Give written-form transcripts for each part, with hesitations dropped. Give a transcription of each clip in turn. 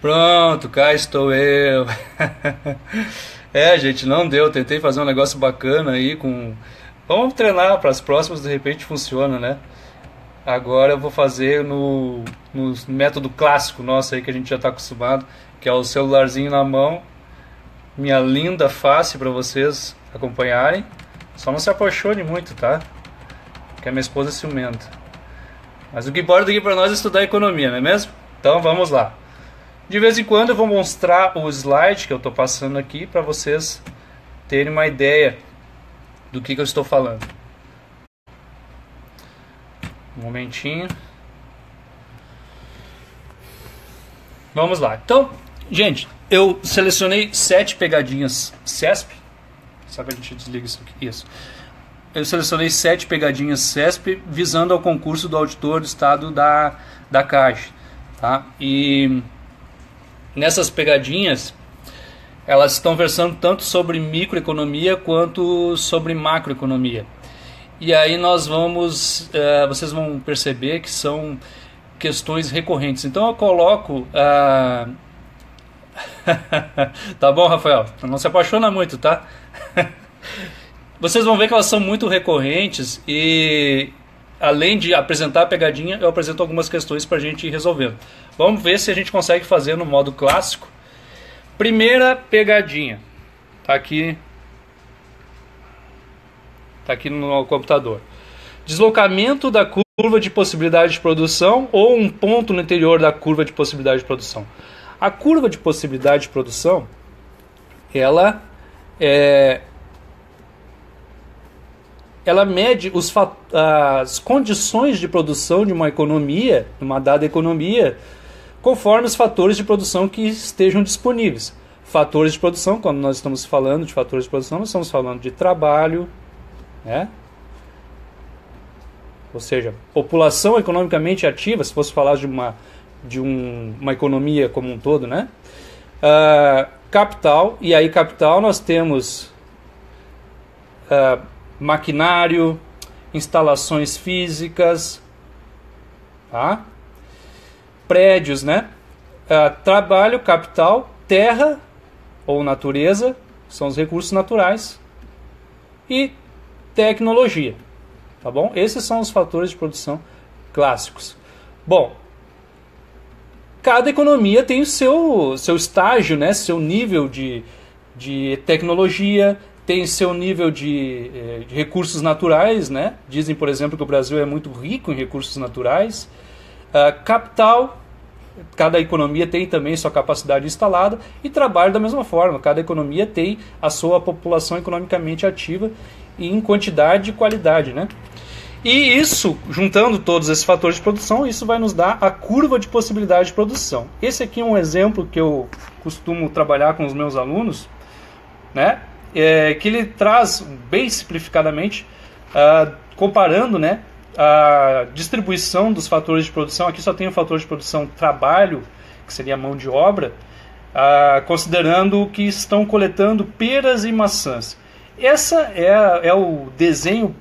Pronto, cá estou eu. É, gente, não deu. Tentei fazer um negócio bacana aí com. Vamos treinar para as próximas, de repente funciona, né? Agora eu vou fazer no método clássico nosso aí que a gente já está acostumado, que é o celularzinho na mão, minha linda face para vocês acompanharem. Só não se apaixone muito, tá? Porque a minha esposa é ciumenta. Mas o que importa aqui para nós é estudar economia, não é mesmo? Então vamos lá. De vez em quando eu vou mostrar o slide que eu estou passando aqui para vocês terem uma ideia do que eu estou falando. Um momentinho. Vamos lá. Então, gente, eu selecionei 7 pegadinhas CESP. Sabe, a gente desliga isso aqui. Isso. Eu selecionei 7 pegadinhas CESP visando ao concurso do auditor do estado da Caixa. Tá? E nessas pegadinhas, elas estão versando tanto sobre microeconomia quanto sobre macroeconomia. E aí nós vamos, vocês vão perceber que são questões recorrentes. Então eu coloco... Tá bom, Rafael? Não se apaixona muito, tá? Vocês vão ver que elas são muito recorrentes e, além de apresentar a pegadinha, eu apresento algumas questões para a gente ir resolvendo. Vamos ver se a gente consegue fazer no modo clássico. Primeira pegadinha. Tá aqui no computador. Deslocamento da curva de possibilidade de produção ou um ponto no interior da curva de possibilidade de produção. A curva de possibilidade de produção, ela mede as condições de produção de uma economia, uma dada economia, conforme os fatores de produção que estejam disponíveis. Fatores de produção, quando nós estamos falando de fatores de produção, nós estamos falando de trabalho, né? Ou seja, população economicamente ativa, se fosse falar de uma economia como um todo, né? Capital, e aí capital nós temos maquinário, instalações físicas, tá? Prédios, né? Trabalho, capital, terra ou natureza, são os recursos naturais, e tecnologia, tá bom? Esses são os fatores de produção clássicos. Bom, cada economia tem o seu estágio, né? Seu nível de tecnologia, tem seu nível de recursos naturais, né? Dizem, por exemplo, que o Brasil é muito rico em recursos naturais. Capital, cada economia tem também sua capacidade instalada, e trabalho da mesma forma, cada economia tem a sua população economicamente ativa em quantidade e qualidade, né? E isso, juntando todos esses fatores de produção, isso vai nos dar a curva de possibilidade de produção. Esse aqui é um exemplo que eu costumo trabalhar com os meus alunos, né? Que ele traz, bem simplificadamente, comparando, né, a distribuição dos fatores de produção. Aqui só tem o fator de produção trabalho, que seria a mão de obra, considerando que estão coletando peras e maçãs. Essa é o desenho,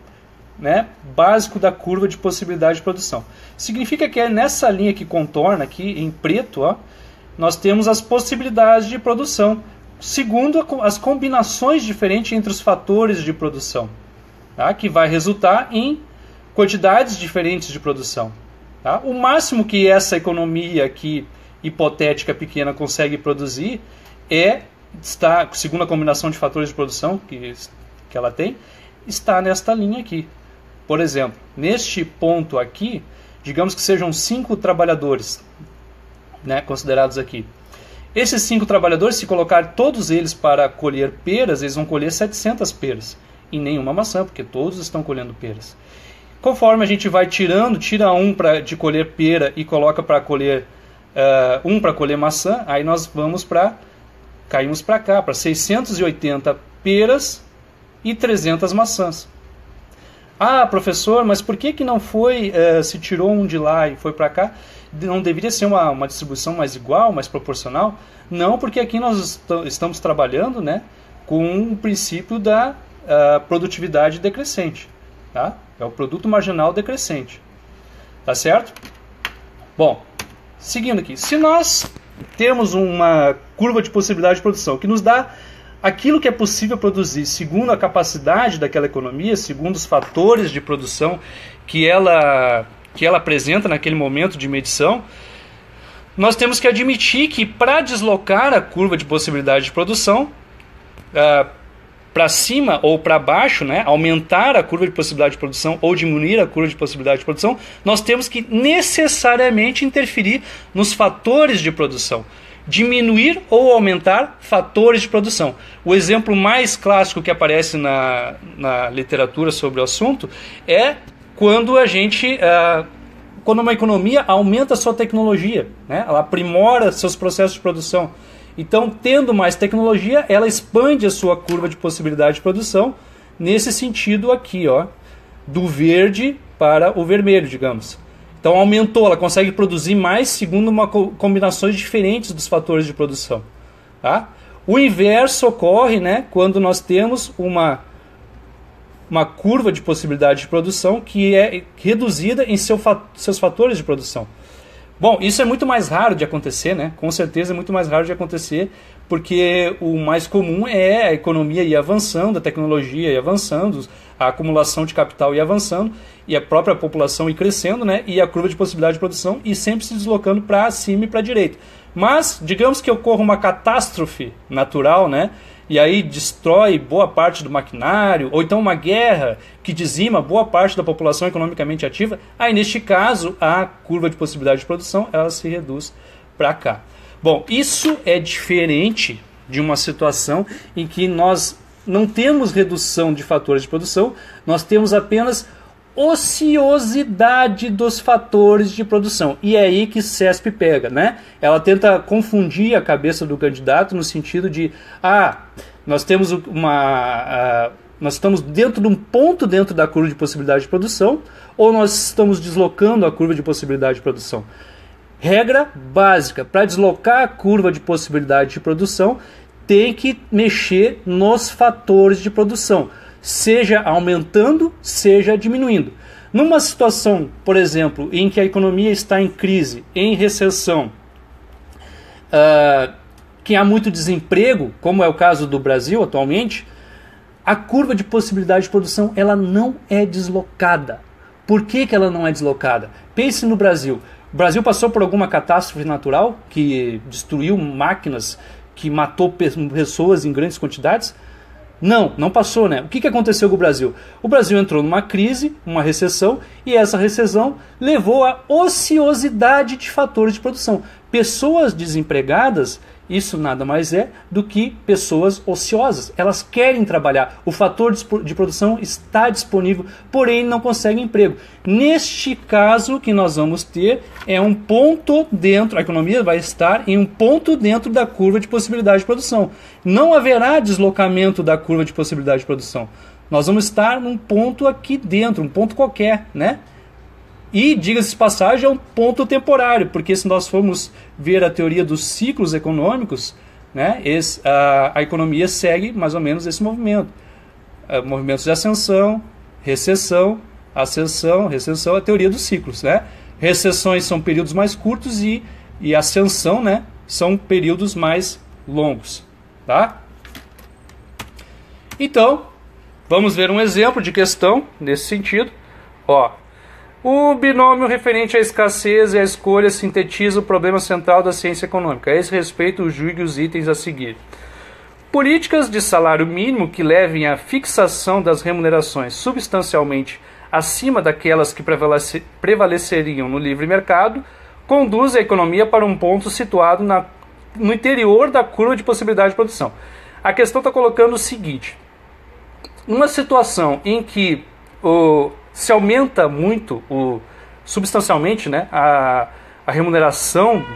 né, básico da curva de possibilidade de produção. Significa que é nessa linha que contorna aqui em preto, ó, nós temos as possibilidades de produção, segundo as combinações diferentes entre os fatores de produção, tá, que vai resultar em quantidades diferentes de produção. Tá? O máximo que essa economia aqui, hipotética pequena, consegue produzir está, segundo a combinação de fatores de produção que ela tem, está nesta linha aqui. Por exemplo, neste ponto aqui, digamos que sejam 5 trabalhadores, né, considerados aqui. Esses 5 trabalhadores, se colocar todos eles para colher peras, eles vão colher 700 peras, e nenhuma maçã, porque todos estão colhendo peras. Conforme a gente vai tira um de colher pera e coloca para colher um para colher maçã, aí nós caímos para cá, para 680 peras e 300 maçãs. Ah, professor, mas por que não foi, se tirou um de lá e foi para cá? Não deveria ser uma distribuição mais igual, mais proporcional? Não, porque aqui nós estamos trabalhando, né, com o princípio da produtividade decrescente. Tá? É o produto marginal decrescente. Tá certo? Bom, seguindo aqui, se nós temos uma curva de possibilidade de produção que nos dá aquilo que é possível produzir segundo a capacidade daquela economia, segundo os fatores de produção que ela apresenta naquele momento de medição, nós temos que admitir que para deslocar a curva de possibilidade de produção para cima ou para baixo, né, aumentar a curva de possibilidade de produção ou diminuir a curva de possibilidade de produção, nós temos que necessariamente interferir nos fatores de produção. Diminuir ou aumentar fatores de produção. O exemplo mais clássico que aparece na literatura sobre o assunto é quando quando uma economia aumenta a sua tecnologia, né? Ela aprimora seus processos de produção. Então, tendo mais tecnologia, ela expande a sua curva de possibilidade de produção nesse sentido aqui, ó, do verde para o vermelho, digamos. Então aumentou, ela consegue produzir mais segundo combinações diferentes dos fatores de produção. Tá? O inverso ocorre, né, quando nós temos uma curva de possibilidade de produção que é reduzida em seus fatores de produção. Bom, isso é muito mais raro de acontecer, né? Com certeza é muito mais raro de acontecer, porque o mais comum é a economia ir avançando, a tecnologia ir avançando, a acumulação de capital ir avançando, e a própria população ir crescendo, né? E a curva de possibilidade de produção ir sempre se deslocando para cima e para a direita. Mas, digamos que ocorra uma catástrofe natural, né? E aí destrói boa parte do maquinário, ou então uma guerra que dizima boa parte da população economicamente ativa, aí neste caso a curva de possibilidade de produção ela se reduz para cá. Bom, isso é diferente de uma situação em que nós não temos redução de fatores de produção, nós temos apenas ociosidade dos fatores de produção. E é aí que CESP pega, né? Ela tenta confundir a cabeça do candidato no sentido de nós temos nós estamos dentro de um ponto dentro da curva de possibilidade de produção, ou nós estamos deslocando a curva de possibilidade de produção. Regra básica, para deslocar a curva de possibilidade de produção, tem que mexer nos fatores de produção, seja aumentando, seja diminuindo. Numa situação, por exemplo, em que a economia está em crise, em recessão, que há muito desemprego, como é o caso do Brasil atualmente, a curva de possibilidade de produção ela não é deslocada. Por que ela não é deslocada? Pense no Brasil. O Brasil passou por alguma catástrofe natural que destruiu máquinas, que matou pessoas em grandes quantidades? Não passou, né? O que aconteceu com o Brasil? O Brasil entrou numa crise, uma recessão, e essa recessão levou à ociosidade de fatores de produção. Pessoas desempregadas, isso nada mais é do que pessoas ociosas. Elas querem trabalhar, o fator de produção está disponível, porém não conseguem emprego. Neste caso, o que nós vamos ter é um ponto dentro, a economia vai estar em um ponto dentro da curva de possibilidade de produção. Não haverá deslocamento da curva de possibilidade de produção. Nós vamos estar num ponto aqui dentro, um ponto qualquer, né? E, diga-se de passagem, é um ponto temporário, porque se nós formos ver a teoria dos ciclos econômicos, né, a economia segue mais ou menos esse movimento. Movimentos de ascensão, recessão, ascensão, recessão, a teoria dos ciclos. Né? Recessões são períodos mais curtos e ascensão, né, são períodos mais longos. Tá? Então, vamos ver um exemplo de questão nesse sentido. O binômio referente à escassez e à escolha sintetiza o problema central da ciência econômica. A esse respeito, julgue os itens a seguir. Políticas de salário mínimo que levem à fixação das remunerações substancialmente acima daquelas que prevaleceriam no livre mercado conduzem a economia para um ponto situado no interior da curva de possibilidade de produção. A questão está colocando o seguinte. Numa situação em que se aumenta muito, substancialmente, né, a remuneração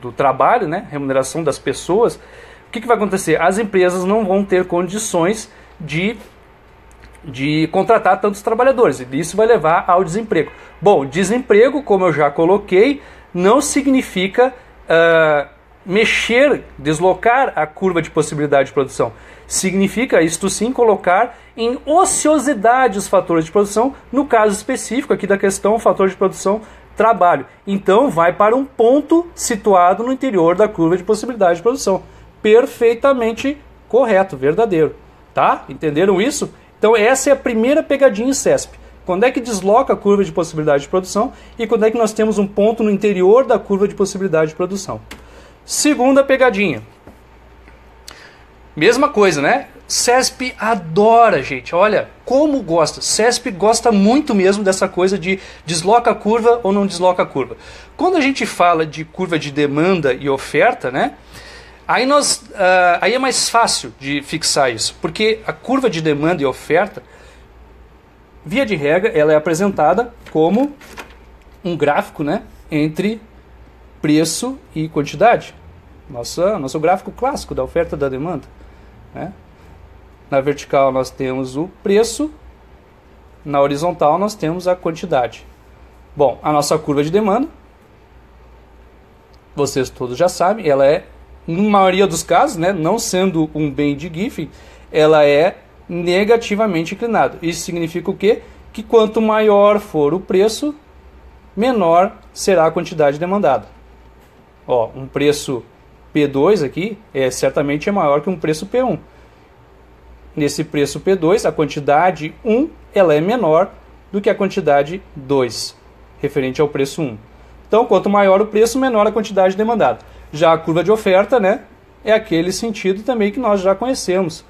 do trabalho, né, remuneração das pessoas, o que vai acontecer? As empresas não vão ter condições de contratar tantos trabalhadores, e isso vai levar ao desemprego. Bom, desemprego, como eu já coloquei, não significa deslocar a curva de possibilidade de produção. Significa, isto sim, colocar em ociosidade os fatores de produção, no caso específico aqui da questão, o fator de produção trabalho. Então vai para um ponto situado no interior da curva de possibilidade de produção. Perfeitamente correto, verdadeiro. Tá? Entenderam isso? Então essa é a primeira pegadinha em CESP. Quando é que desloca a curva de possibilidade de produção e quando é que nós temos um ponto no interior da curva de possibilidade de produção. Segunda pegadinha. Mesma coisa, né? CESP adora, gente. Olha, como gosta. CESP gosta muito mesmo dessa coisa de desloca a curva ou não desloca a curva. Quando a gente fala de curva de demanda e oferta, né? Aí é mais fácil de fixar isso. Porque a curva de demanda e oferta, via de regra, ela é apresentada como um gráfico, né? Entre preço e quantidade. Nosso gráfico clássico da oferta e da demanda. Né? Na vertical nós temos o preço, na horizontal nós temos a quantidade. Bom, a nossa curva de demanda, vocês todos já sabem, ela é, na maioria dos casos, né, não sendo um bem de Giffen, ela é negativamente inclinada. Isso significa o quê? Que quanto maior for o preço, menor será a quantidade demandada. Ó, um preço P2 aqui certamente é maior que um preço P1. Nesse preço P2, a quantidade 1 ela é menor do que a quantidade 2, referente ao preço 1. Então, quanto maior o preço, menor a quantidade demandada. Já a curva de oferta, né, é aquele sentido também que nós já conhecemos.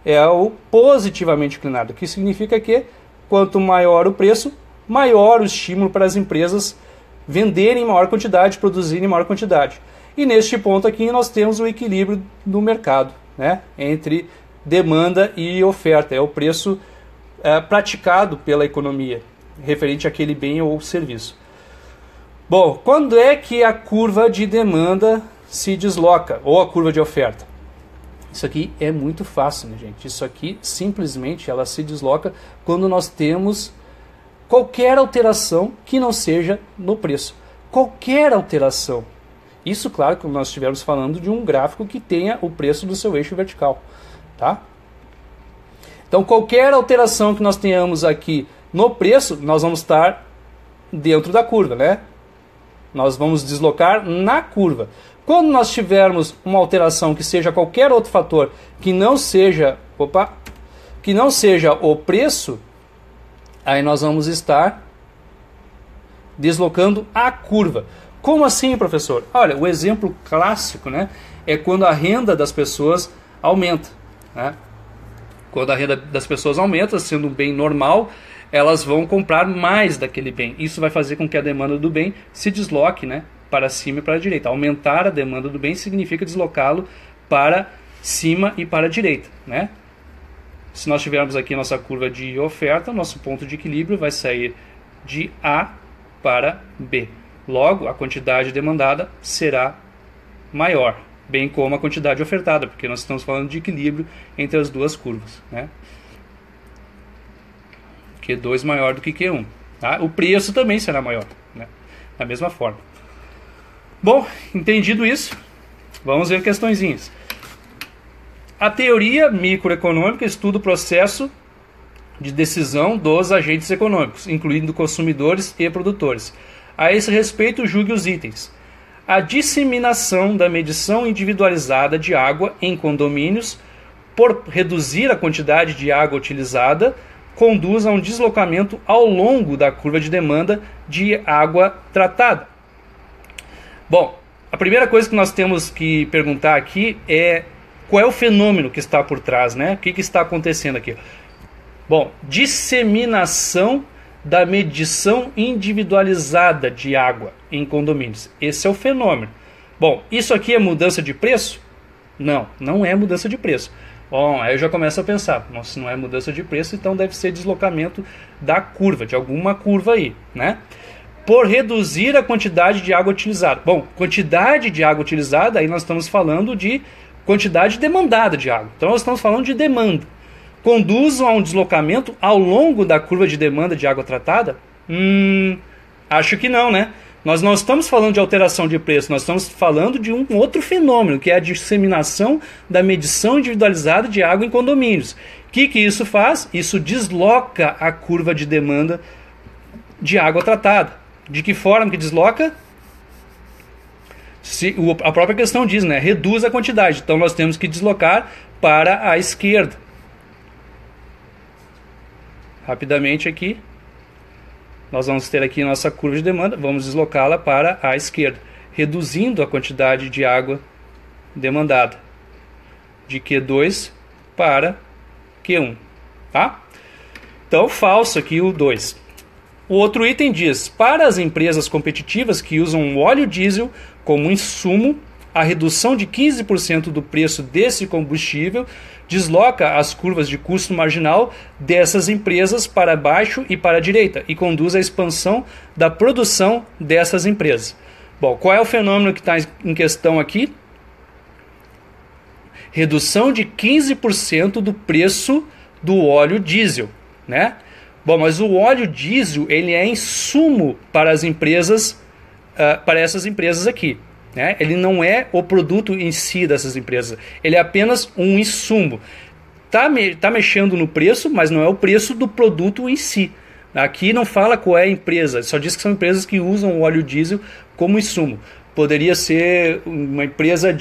É o positivamente inclinado, que significa que quanto maior o preço, maior o estímulo para as empresas venderem em maior quantidade, produzirem em maior quantidade. E neste ponto aqui nós temos o equilíbrio do mercado, né, entre demanda e oferta. É o preço praticado pela economia, referente àquele bem ou serviço. Bom, quando é que a curva de demanda se desloca, ou a curva de oferta? Isso aqui é muito fácil, né, gente? Isso aqui simplesmente ela se desloca quando nós temos qualquer alteração que não seja no preço. Qualquer alteração. Isso, claro, que nós estivermos falando de um gráfico que tenha o preço do seu eixo vertical. Tá? Então, qualquer alteração que nós tenhamos aqui no preço, nós vamos estar dentro da curva, né? Nós vamos deslocar na curva. Quando nós tivermos uma alteração que seja qualquer outro fator que não seja, o preço, aí nós vamos estar deslocando a curva. Como assim, professor? Olha, o exemplo clássico, né, é quando a renda das pessoas aumenta. Né? Quando a renda das pessoas aumenta, sendo um bem normal, elas vão comprar mais daquele bem. Isso vai fazer com que a demanda do bem se desloque, né, para cima e para a direita. Aumentar a demanda do bem significa deslocá-lo para cima e para a direita. Né? Se nós tivermos aqui nossa curva de oferta, nosso ponto de equilíbrio vai sair de A para B. Logo, a quantidade demandada será maior, bem como a quantidade ofertada, porque nós estamos falando de equilíbrio entre as duas curvas. Né? Q2 maior do que Q1. Tá? O preço também será maior, né? Da mesma forma. Bom, entendido isso, vamos ver questõezinhas. A teoria microeconômica estuda o processo de decisão dos agentes econômicos, incluindo consumidores e produtores. A esse respeito, julgue os itens. A disseminação da medição individualizada de água em condomínios, por reduzir a quantidade de água utilizada, conduz a um deslocamento ao longo da curva de demanda de água tratada. Bom, a primeira coisa que nós temos que perguntar aqui é qual é o fenômeno que está por trás, né? O que está acontecendo aqui? Bom, disseminação da medição individualizada de água em condomínios. Esse é o fenômeno. Bom, isso aqui é mudança de preço? Não, não é mudança de preço. Bom, aí eu já começo a pensar, se não é mudança de preço, então deve ser deslocamento da curva, de alguma curva aí, né? Por reduzir a quantidade de água utilizada. Bom, quantidade de água utilizada, aí nós estamos falando de quantidade demandada de água. Então nós estamos falando de demanda. Conduzam a um deslocamento ao longo da curva de demanda de água tratada? Acho que não, né? Nós não estamos falando de alteração de preço, nós estamos falando de um outro fenômeno, que é a disseminação da medição individualizada de água em condomínios. O que isso faz? Isso desloca a curva de demanda de água tratada. De que forma que desloca? A própria questão diz, né? Reduz a quantidade. Então nós temos que deslocar para a esquerda. Rapidamente aqui. Nós vamos ter aqui nossa curva de demanda. Vamos deslocá-la para a esquerda, reduzindo a quantidade de água demandada. De Q2 para Q1. Tá? Então, falso aqui o 2. O outro item diz: para as empresas competitivas que usam o óleo diesel como insumo, a redução de 15% do preço desse combustível desloca as curvas de custo marginal dessas empresas para baixo e para a direita e conduz à expansão da produção dessas empresas. Bom, qual é o fenômeno que está em questão aqui? Redução de 15% do preço do óleo diesel, né? Bom, mas o óleo diesel ele é insumo para as empresas, para essas empresas aqui, né? Ele não é o produto em si dessas empresas, ele é apenas um insumo. Tá mexendo no preço, mas não é o preço do produto em si. Aqui não fala qual é a empresa, só diz que são empresas que usam o óleo diesel como insumo. Poderia ser uma empresa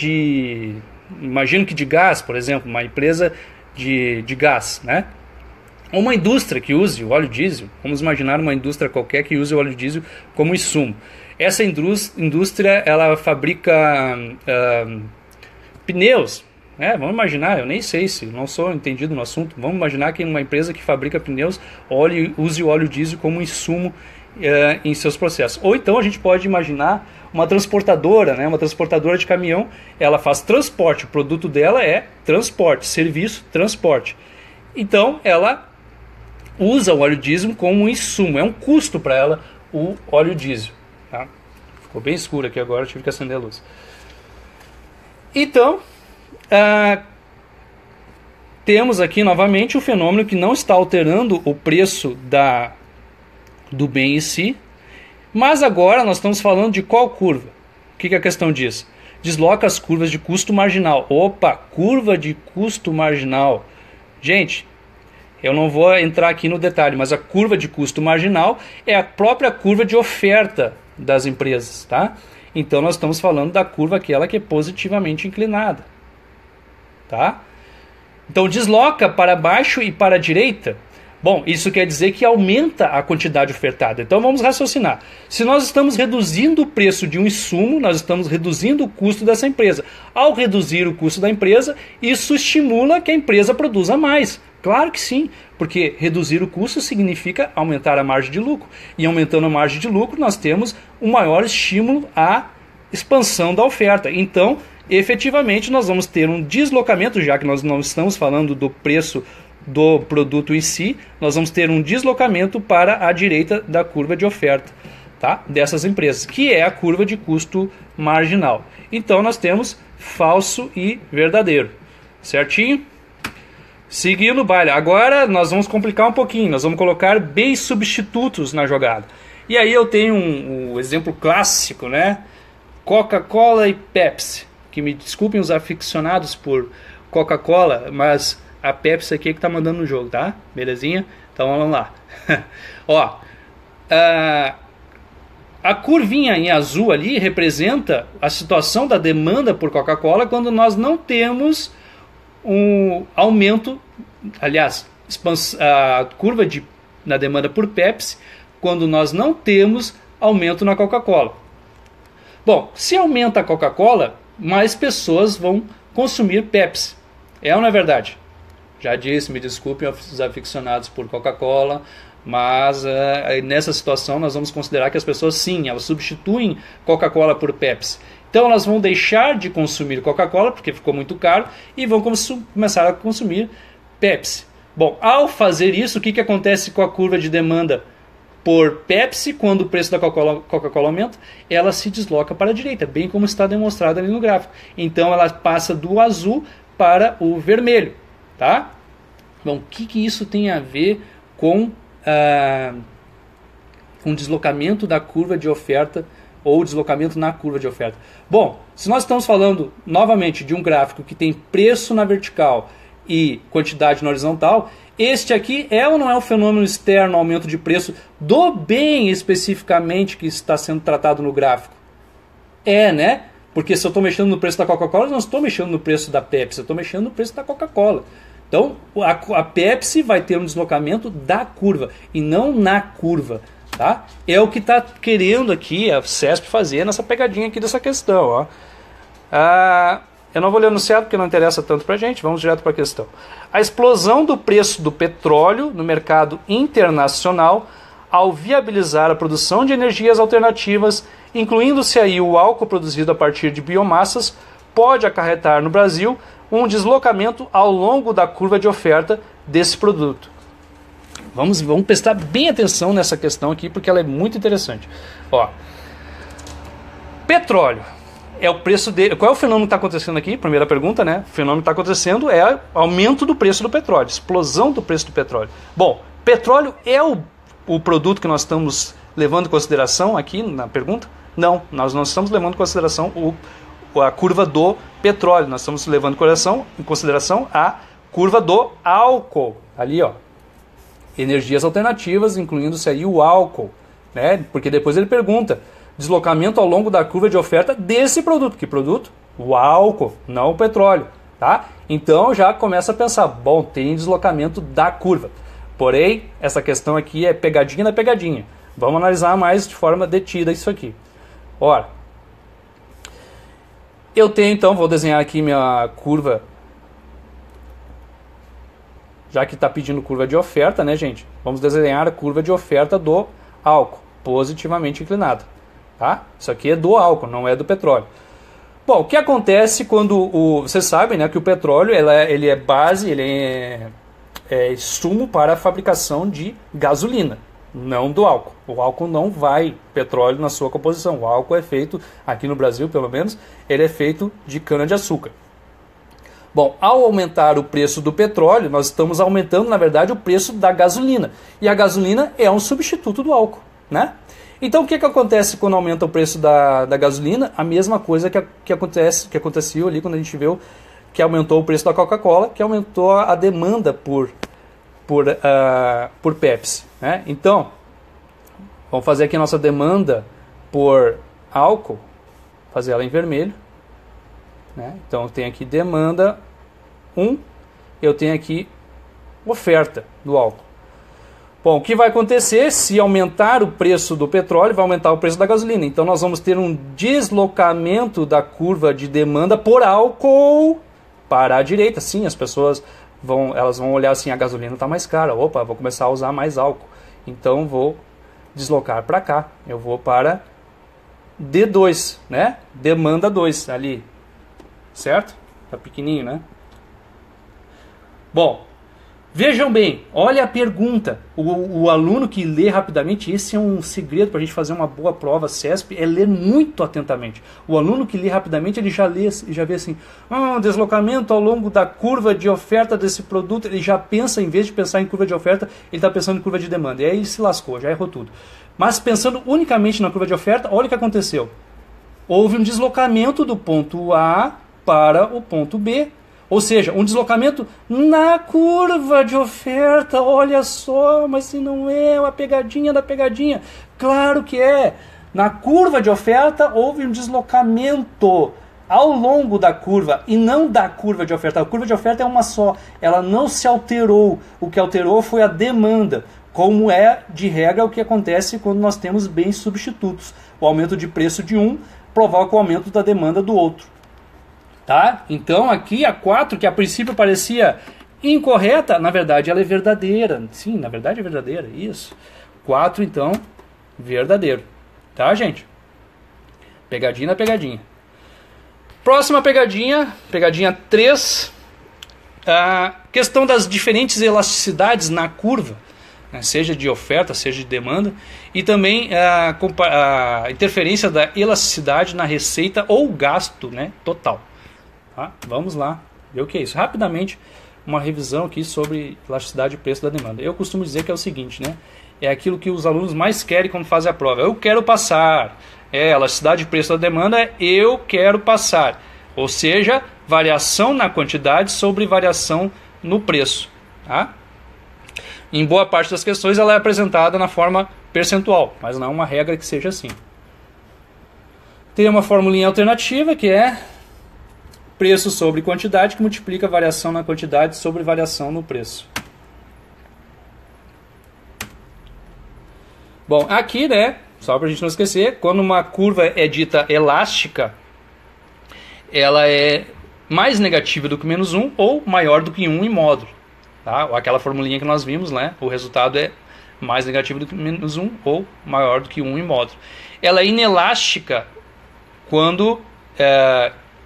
imagino que de gás, por exemplo, uma empresa de gás, né? Ou uma indústria que use o óleo diesel. Vamos imaginar uma indústria qualquer que use o óleo diesel como insumo. Essa indústria ela fabrica pneus, né? Vamos imaginar, eu nem sei se não sou entendido no assunto. Vamos imaginar que uma empresa que fabrica pneus use o óleo diesel como insumo em seus processos. Ou então a gente pode imaginar uma transportadora, né? Uma transportadora de caminhão, ela faz transporte, o produto dela é transporte, serviço, transporte. Então ela usa o óleo diesel como um insumo, é um custo para ela o óleo diesel. Tá? Ficou bem escuro aqui agora, tive que acender a luz. Então, temos aqui novamente o fenômeno que não está alterando o preço do bem em si, mas agora nós estamos falando de qual curva? O que a questão diz? Desloca as curvas de custo marginal. Opa, curva de custo marginal. Gente, eu não vou entrar aqui no detalhe, mas a curva de custo marginal é a própria curva de oferta das empresas, tá? Então nós estamos falando da curva aquela que é positivamente inclinada, tá? Então desloca para baixo e para a direita. Bom, isso quer dizer que aumenta a quantidade ofertada. Então vamos raciocinar. Se nós estamos reduzindo o preço de um insumo, nós estamos reduzindo o custo dessa empresa. Ao reduzir o custo da empresa, isso estimula que a empresa produza mais. Claro que sim, porque reduzir o custo significa aumentar a margem de lucro. E aumentando a margem de lucro, nós temos um maior estímulo à expansão da oferta. Então, efetivamente, nós vamos ter um deslocamento, já que nós não estamos falando do preço do produto em si, nós vamos ter um deslocamento para a direita da curva de oferta, tá? Dessas empresas, que é a curva de custo marginal. Então nós temos falso e verdadeiro, certinho? Seguindo o baile. Agora nós vamos complicar um pouquinho, nós vamos colocar bens substitutos na jogada. E aí eu tenho um exemplo clássico, né? Coca-Cola e Pepsi, que me desculpem os aficionados por Coca-Cola, mas a Pepsi aqui é que tá mandando no jogo, tá? Belezinha? Então vamos lá. Ó, a curvinha em azul ali representa a situação da demanda por Coca-Cola quando nós não temos um aumento, aliás, a curva na demanda por Pepsi quando nós não temos aumento na Coca-Cola. Bom, se aumenta a Coca-Cola, mais pessoas vão consumir Pepsi. É ou não é verdade? Já disse, me desculpem os aficionados por Coca-Cola, mas nessa situação nós vamos considerar que as pessoas sim, elas substituem Coca-Cola por Pepsi. Então elas vão deixar de consumir Coca-Cola, porque ficou muito caro, e vão começar a consumir Pepsi. Bom, ao fazer isso, o que acontece com a curva de demanda por Pepsi? Quando o preço da Coca-Cola aumenta, ela se desloca para a direita, bem como está demonstrado ali no gráfico. Então ela passa do azul para o vermelho. Tá? Bom, o que isso tem a ver com deslocamento da curva de oferta ou deslocamento na curva de oferta? Bom, se nós estamos falando novamente de um gráfico que tem preço na vertical e quantidade na horizontal, este aqui é ou não é um fenômeno externo, aumento de preço do bem especificamente que está sendo tratado no gráfico? É, né? Porque se eu estou mexendo no preço da Coca-Cola, eu não estou mexendo no preço da Pepsi, eu estou mexendo no preço da Coca-Cola. Então, a Pepsi vai ter um deslocamento da curva e não na curva. Tá? É o que está querendo aqui a CESP fazer nessa pegadinha aqui dessa questão. Ó. Eu não vou ler o enunciado porque não interessa tanto para a gente, vamos direto para a questão. A explosão do preço do petróleo no mercado internacional, ao viabilizar a produção de energias alternativas, incluindo-se aí o álcool produzido a partir de biomassas, pode acarretar no Brasil um deslocamento ao longo da curva de oferta desse produto. Vamos prestar bem atenção nessa questão aqui, porque ela é muito interessante. Ó, petróleo é o preço dele. Qual é o fenômeno que está acontecendo aqui? Primeira pergunta, né? O fenômeno que está acontecendo é aumento do preço do petróleo, explosão do preço do petróleo. Bom, petróleo é o produto que nós estamos levando em consideração aqui na pergunta? Não, nós não estamos levando em consideração a curva do petróleo, nós estamos levando em consideração a curva do álcool. Ali, ó. Energias alternativas, incluindo-se aí o álcool, né? Porque depois ele pergunta, deslocamento ao longo da curva de oferta desse produto. Que produto? O álcool, não o petróleo, tá? Então já começa a pensar, bom, tem deslocamento da curva. Porém, essa questão aqui é pegadinha na pegadinha. Vamos analisar mais de forma detida isso aqui. Ora, eu tenho então, vou desenhar aqui minha curva, já que está pedindo curva de oferta, né, gente? Vamos desenhar a curva de oferta do álcool, positivamente inclinada. Tá? Isso aqui é do álcool, não é do petróleo. Bom, o que acontece quando vocês sabem, né, que o petróleo ele é base, ele é insumo para a fabricação de gasolina, não do álcool. O álcool não vai petróleo na sua composição. O álcool é feito, aqui no Brasil pelo menos, ele é feito de cana-de-açúcar. Bom, ao aumentar o preço do petróleo, nós estamos aumentando, na verdade, o preço da gasolina. E a gasolina é um substituto do álcool, né? Então, o que acontece quando aumenta o preço da gasolina? A mesma coisa que aconteceu ali quando a gente viu que aumentou o preço da Coca-Cola, que aumentou a demanda por Pepsi, né? Então, vamos fazer aqui a nossa demanda por álcool, fazer ela em vermelho. Né? Então eu tenho aqui demanda 1, eu tenho aqui oferta do álcool. Bom, o que vai acontecer se aumentar o preço do petróleo, vai aumentar o preço da gasolina. Então nós vamos ter um deslocamento da curva de demanda por álcool para a direita. Sim, as pessoas vão olhar assim, a gasolina está mais cara, opa, vou começar a usar mais álcool. Então vou deslocar para cá, eu vou para D2, né? Demanda 2 ali. Certo? Tá pequenininho, né? Bom, vejam bem, olha a pergunta. O aluno que lê rapidamente, esse é um segredo para a gente fazer uma boa prova CESP, é ler muito atentamente. O aluno que lê rapidamente, ele já vê assim, deslocamento ao longo da curva de oferta desse produto, ele já pensa, em vez de pensar em curva de oferta, ele está pensando em curva de demanda. E aí ele se lascou, já errou tudo. Mas pensando unicamente na curva de oferta, olha o que aconteceu. Houve um deslocamento do ponto A para o ponto B, ou seja, um deslocamento na curva de oferta. Olha só, mas se não é uma pegadinha da pegadinha, claro que é. Na curva de oferta houve um deslocamento ao longo da curva e não da curva de oferta. A curva de oferta é uma só, ela não se alterou. O que alterou foi a demanda, como é de regra o que acontece quando nós temos bens substitutos. O aumento de preço de um provoca o aumento da demanda do outro. Tá? Então aqui a 4, que a princípio parecia incorreta, na verdade ela é verdadeira. Sim, na verdade é verdadeira, isso. 4 então, verdadeiro. Tá, gente? Pegadinha na pegadinha. Próxima pegadinha, pegadinha 3. A questão das diferentes elasticidades na curva, né, seja de oferta, seja de demanda, e também a interferência da elasticidade na receita ou gasto, né, total. Tá? Vamos lá ver o que é isso. Rapidamente, uma revisão aqui sobre elasticidade e preço da demanda. Eu costumo dizer que é o seguinte, né? É aquilo que os alunos mais querem quando fazem a prova. Eu quero passar. Elasticidade e preço da demanda é eu quero passar. Ou seja, variação na quantidade sobre variação no preço. Tá? Em boa parte das questões ela é apresentada na forma percentual, mas não é uma regra que seja assim. Tem uma formulinha alternativa que é preço sobre quantidade, que multiplica a variação na quantidade sobre variação no preço. Bom, aqui, né, só para a gente não esquecer, quando uma curva é dita elástica, ela é mais negativa do que menos 1 ou maior do que 1 em módulo. Tá? Aquela formulinha que nós vimos, né, o resultado é mais negativo do que menos 1 ou maior do que 1 em módulo. Ela é inelástica quando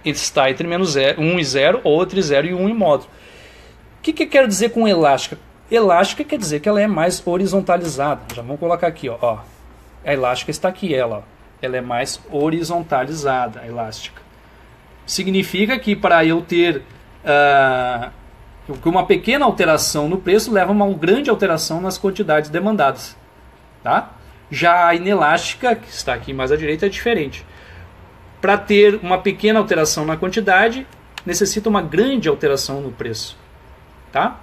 está entre menos 1 e 0 ou entre 0 e 1 em módulo. O que eu quero dizer com elástica? Elástica quer dizer que ela é mais horizontalizada. Já vamos colocar aqui, ó. A elástica está aqui, ela é mais horizontalizada, a elástica. Significa que para eu ter uma pequena alteração no preço leva a uma grande alteração nas quantidades demandadas. Tá? Já a inelástica, que está aqui mais à direita, é diferente. Para ter uma pequena alteração na quantidade, necessita uma grande alteração no preço. Tá?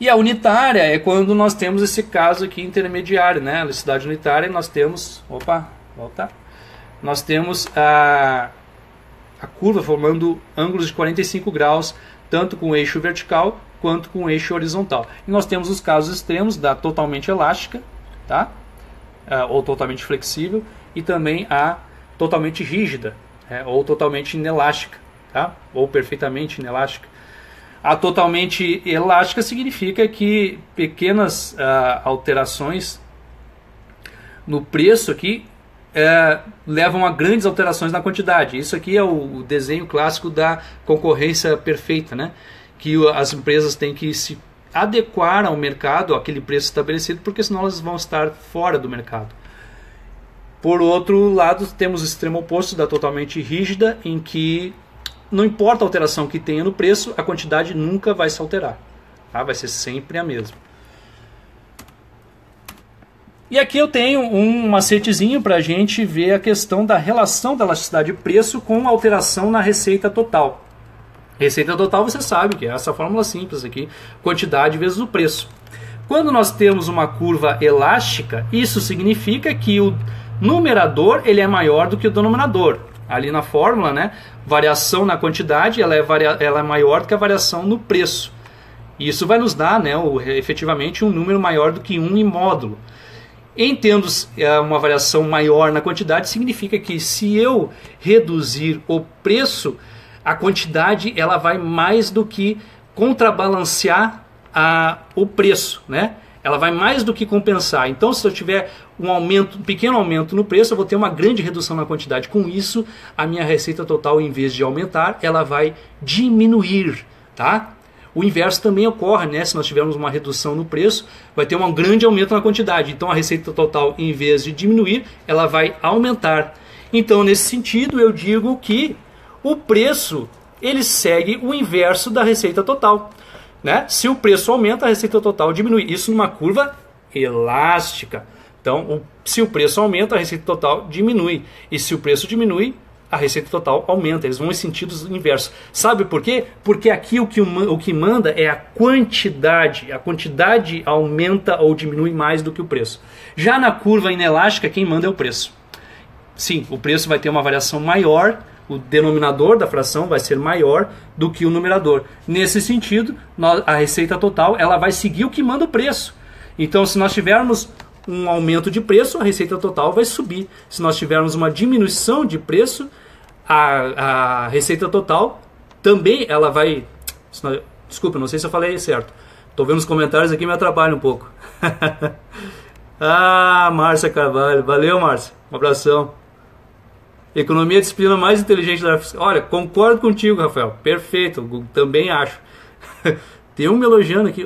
E a unitária é quando nós temos esse caso aqui intermediário, né? A elasticidade unitária, nós temos... Opa, volta. Nós temos a curva formando ângulos de 45 graus, tanto com o eixo vertical quanto com o eixo horizontal. E nós temos os casos extremos da totalmente elástica, tá? Ou totalmente flexível, e também a totalmente rígida, ou totalmente inelástica, tá? Ou perfeitamente inelástica. A totalmente elástica significa que pequenas alterações no preço aqui levam a grandes alterações na quantidade. Isso aqui é o desenho clássico da concorrência perfeita, né? Que as empresas têm que se adequar ao mercado, àquele preço estabelecido, porque senão elas vão estar fora do mercado. Por outro lado, temos o extremo oposto da totalmente rígida, em que não importa a alteração que tenha no preço, a quantidade nunca vai se alterar. Tá? Vai ser sempre a mesma. E aqui eu tenho um macetezinho para a gente ver a questão da relação da elasticidade de preço com a alteração na receita total. Receita total você sabe que é essa fórmula simples aqui, quantidade vezes o preço. Quando nós temos uma curva elástica, isso significa que o numerador ele é maior do que o denominador. Ali na fórmula, né, variação na quantidade ela é maior do que a variação no preço. Isso vai nos dar, né, efetivamente um número maior do que 1 em módulo. Em tendo uma variação maior na quantidade, significa que se eu reduzir o preço, a quantidade ela vai mais do que contrabalancear o preço, né? Ela vai mais do que compensar. Então, se eu tiver um pequeno aumento no preço, eu vou ter uma grande redução na quantidade. Com isso, a minha receita total, em vez de aumentar, ela vai diminuir, tá? O inverso também ocorre, né? Se nós tivermos uma redução no preço, vai ter um grande aumento na quantidade. Então, a receita total, em vez de diminuir, ela vai aumentar. Então, nesse sentido, eu digo que o preço ele segue o inverso da receita total. Né? Se o preço aumenta, a receita total diminui. Isso numa curva elástica. Então, se o preço aumenta, a receita total diminui. E se o preço diminui, a receita total aumenta. Eles vão em sentidos inversos. Sabe por quê? Porque aqui o que manda é a quantidade. A quantidade aumenta ou diminui mais do que o preço. Já na curva inelástica, quem manda é o preço. Sim, o preço vai ter uma variação maior. O denominador da fração vai ser maior do que o numerador. Nesse sentido, a receita total ela vai seguir o que manda o preço. Então, se nós tivermos um aumento de preço, a receita total vai subir. Se nós tivermos uma diminuição de preço, a receita total também ela vai... Desculpa, não sei se eu falei certo. Estou vendo os comentários aqui, me atrapalha um pouco. Márcia Carvalho. Valeu, Márcia. Um abração. Economia é a disciplina mais inteligente da... Olha, concordo contigo, Rafael. Perfeito, também acho. Tem um me elogiando aqui.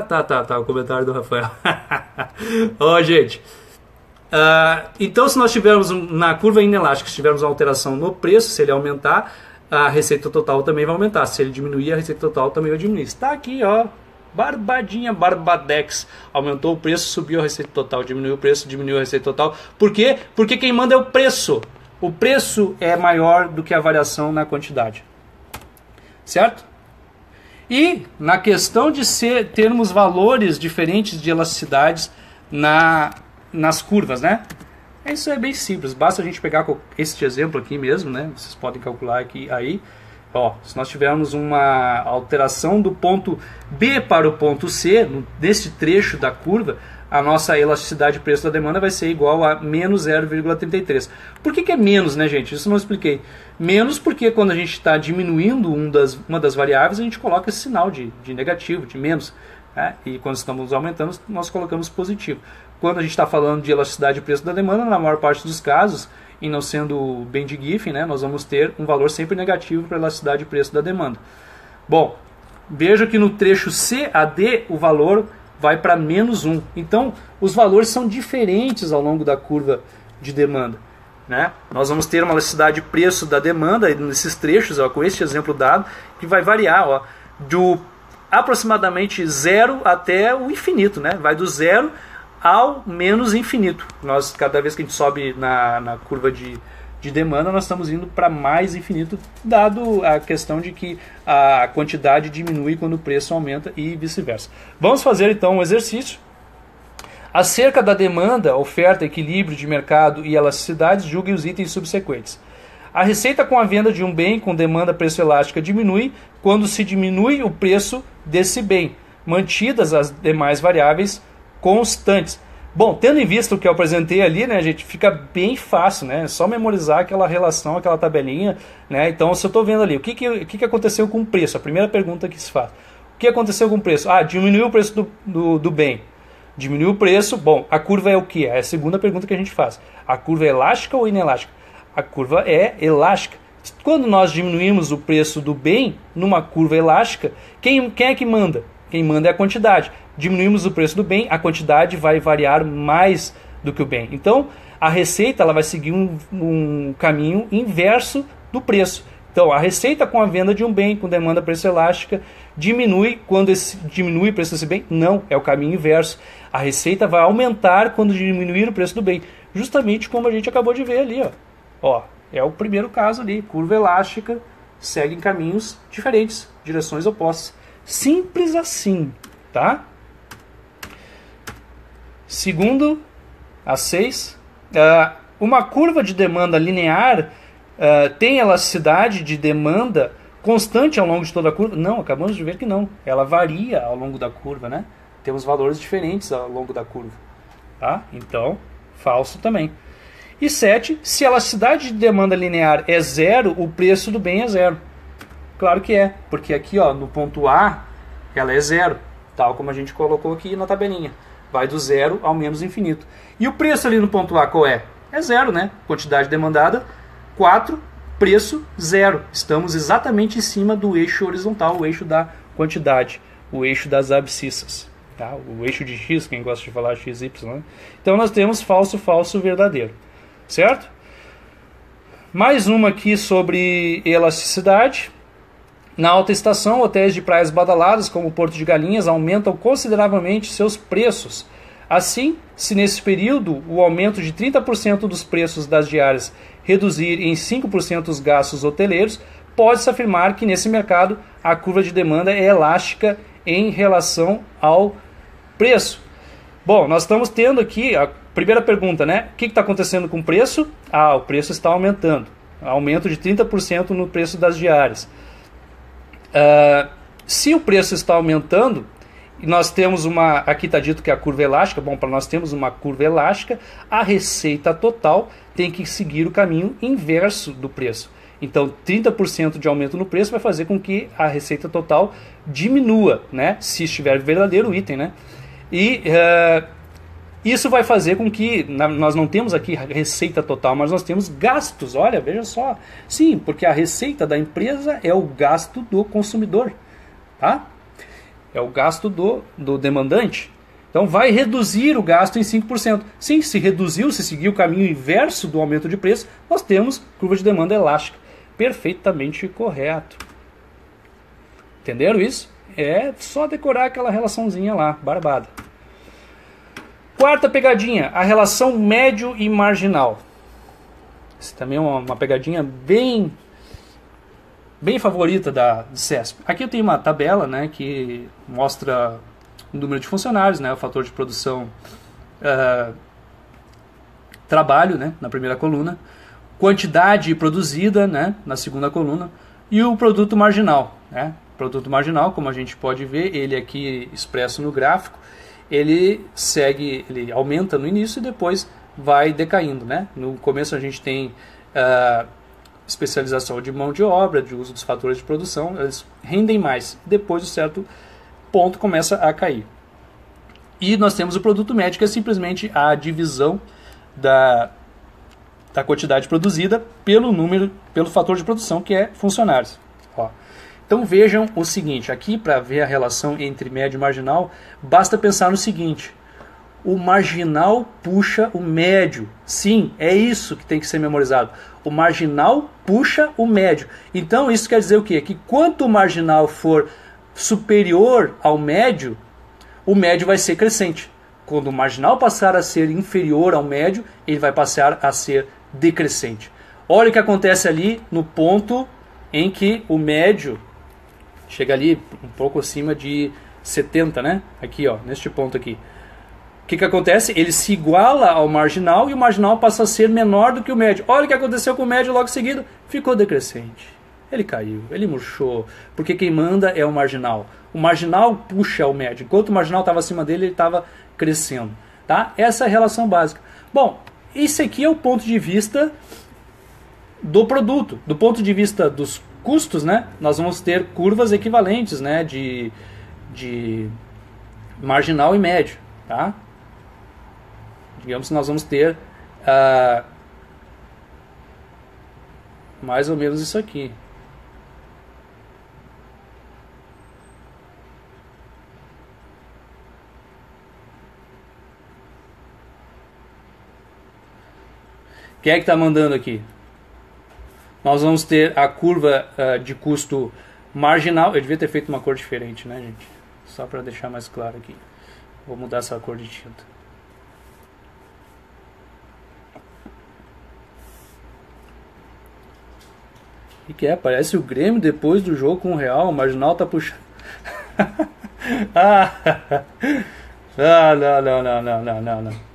Tá, o comentário do Rafael. Gente. Então, se nós tivermos na curva inelástica, se tivermos uma alteração no preço, se ele aumentar, a receita total também vai aumentar. Se ele diminuir, a receita total também vai diminuir. Está aqui, ó. Barbadinha, Barbadex. Aumentou o preço, subiu a receita total. Diminuiu o preço, diminuiu a receita total. Por quê? Porque quem manda é o preço. O preço é maior do que a variação na quantidade. Certo? E na questão de termos valores diferentes de elasticidades nas curvas, né? Isso é bem simples, basta a gente pegar este exemplo aqui mesmo, né? Vocês podem calcular aqui, aí. Ó, se nós tivermos uma alteração do ponto B para o ponto C, nesse trecho da curva, a nossa elasticidade de preço da demanda vai ser igual a menos 0,33. Por que é menos, né, gente? Isso eu não expliquei. Menos porque quando a gente está diminuindo uma das variáveis, a gente coloca esse sinal de negativo, de menos. Né? E quando estamos aumentando, nós colocamos positivo. Quando a gente está falando de elasticidade de preço da demanda, na maior parte dos casos, e não sendo bem de Giffen, né, nós vamos ter um valor sempre negativo para a elasticidade de preço da demanda. Bom, veja que no trecho C a D o valor vai para menos 1. Então, os valores são diferentes ao longo da curva de demanda. Né? Nós vamos ter uma elasticidade de preço da demanda nesses trechos, ó, com este exemplo dado, que vai variar ó, do aproximadamente 0 até o infinito. Né? Vai do 0 ao menos infinito. Nós, cada vez que a gente sobe na curva de demanda, nós estamos indo para mais infinito, dado a questão de que a quantidade diminui quando o preço aumenta e vice-versa. Vamos fazer então um exercício. Acerca da demanda, oferta, equilíbrio de mercado e elasticidades, julgue os itens subsequentes. A receita com a venda de um bem com demanda preço elástica diminui quando se diminui o preço desse bem, mantidas as demais variáveis constantes. Bom, tendo em vista o que eu apresentei ali, né, gente, fica bem fácil, né? É só memorizar aquela relação, aquela tabelinha, né? Então, se eu estou vendo ali, o que aconteceu com o preço? A primeira pergunta que se faz. O que aconteceu com o preço? Ah, diminuiu o preço do bem. Diminuiu o preço, bom, a curva é o que? É a segunda pergunta que a gente faz. A curva é elástica ou inelástica? A curva é elástica. Quando nós diminuímos o preço do bem numa curva elástica, quem é que manda? Quem manda é a quantidade. Diminuímos o preço do bem, a quantidade vai variar mais do que o bem. Então, a receita ela vai seguir um caminho inverso do preço. Então, a receita com a venda de um bem com demanda preço elástica diminui quando diminui o preço desse bem? Não, é o caminho inverso. A receita vai aumentar quando diminuir o preço do bem. Justamente como a gente acabou de ver ali. Ó, é o primeiro caso ali. Curva elástica segue em caminhos diferentes, direções opostas. Simples assim, tá? Segundo, a 6, uma curva de demanda linear tem elasticidade de demanda constante ao longo de toda a curva? Não, acabamos de ver que não. Ela varia ao longo da curva, né? Temos valores diferentes ao longo da curva. Tá? Então, falso também. E 7, se a elasticidade de demanda linear é 0, o preço do bem é 0. Claro que é, porque aqui ó, no ponto A, ela é 0, tal como a gente colocou aqui na tabelinha. Vai do 0 ao menos infinito. E o preço ali no ponto A qual é? É 0, né? Quantidade demandada, 4, preço 0. Estamos exatamente em cima do eixo horizontal, o eixo da quantidade, o eixo das abscissas. Tá? O eixo de x, quem gosta de falar x, y. Né? Então nós temos falso, falso, verdadeiro. Certo? Mais uma aqui sobre elasticidade. Na alta estação, hotéis de praias badaladas, como o Porto de Galinhas, aumentam consideravelmente seus preços. Assim, se nesse período o aumento de 30% dos preços das diárias reduzir em 5% os gastos hoteleiros, pode-se afirmar que nesse mercado a curva de demanda é elástica em relação ao preço. Bom, nós estamos tendo aqui a primeira pergunta, né? O que está acontecendo com o preço? Ah, o preço está aumentando. Aumento de 30% no preço das diárias. Se o preço está aumentando, e nós temos aqui está dito que é a curva elástica, bom, para nós temos uma curva elástica, a receita total tem que seguir o caminho inverso do preço. Então, 30% de aumento no preço vai fazer com que a receita total diminua, né? Se estiver verdadeiro o item, né? E isso vai fazer com que, nós não temos aqui receita total, mas nós temos gastos, olha, veja só. Sim, porque a receita da empresa é o gasto do consumidor, tá? É o gasto do demandante. Então vai reduzir o gasto em 5%. Sim, se reduziu, se seguiu o caminho inverso do aumento de preço, nós temos curva de demanda elástica. Perfeitamente correto. Entenderam isso? É só decorar aquela relaçãozinha lá, barbada. Quarta pegadinha, a relação médio e marginal. Isso também é uma pegadinha bem bem favorita do CESP. Aqui eu tenho uma tabela, né, que mostra o número de funcionários, né, o fator de produção, trabalho, né, na primeira coluna, quantidade produzida, né, na segunda coluna, e o produto marginal, né. Produto marginal, como a gente pode ver, ele aqui expresso no gráfico, ele aumenta no início e depois vai decaindo, né. No começo a gente tem especialização de mão de obra, de uso dos fatores de produção, eles rendem mais. Depois de certo ponto começa a cair. E nós temos o produto médio, que é simplesmente a divisão da quantidade produzida pelo fator de produção, que é funcionários. Ó. Então vejam o seguinte, aqui para ver a relação entre médio e marginal, basta pensar no seguinte: o marginal puxa o médio. Sim, é isso que tem que ser memorizado. O marginal puxa o médio. Então isso quer dizer o quê? Que quanto o marginal for superior ao médio, o médio vai ser crescente. Quando o marginal passar a ser inferior ao médio, ele vai passar a ser decrescente. Olha o que acontece ali no ponto em que o médio chega ali um pouco acima de 70, né? Aqui, ó, neste ponto aqui. O que acontece? Ele se iguala ao marginal e o marginal passa a ser menor do que o médio. Olha o que aconteceu com o médio logo em seguida. Ficou decrescente. Ele caiu, ele murchou, porque quem manda é o marginal. O marginal puxa o médio. Enquanto o marginal estava acima dele, ele estava crescendo. Tá? Essa é a relação básica. Bom, esse aqui é o ponto de vista do produto. Do ponto de vista dos custos, né, nós vamos ter curvas equivalentes, né, de marginal e médio. Tá? Digamos que nós vamos ter mais ou menos isso aqui. Quem é que está mandando aqui? Nós vamos ter a curva de custo marginal. Eu devia ter feito uma cor diferente, né, gente? Só para deixar mais claro aqui. Vou mudar essa cor de tinta. O que é? Parece o Grêmio depois do jogo com o Real. O marginal tá puxando. Não.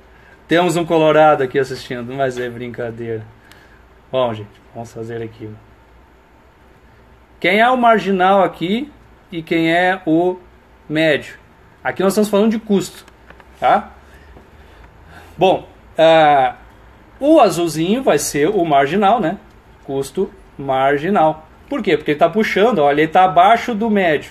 Temos um colorado aqui assistindo, mas é brincadeira. Bom, gente, vamos fazer aqui. Quem é o marginal aqui e quem é o médio? Aqui nós estamos falando de custo, tá? Bom, o azulzinho vai ser o marginal, né? Custo marginal. Por quê? Porque ele está puxando, olha, ele está abaixo do médio.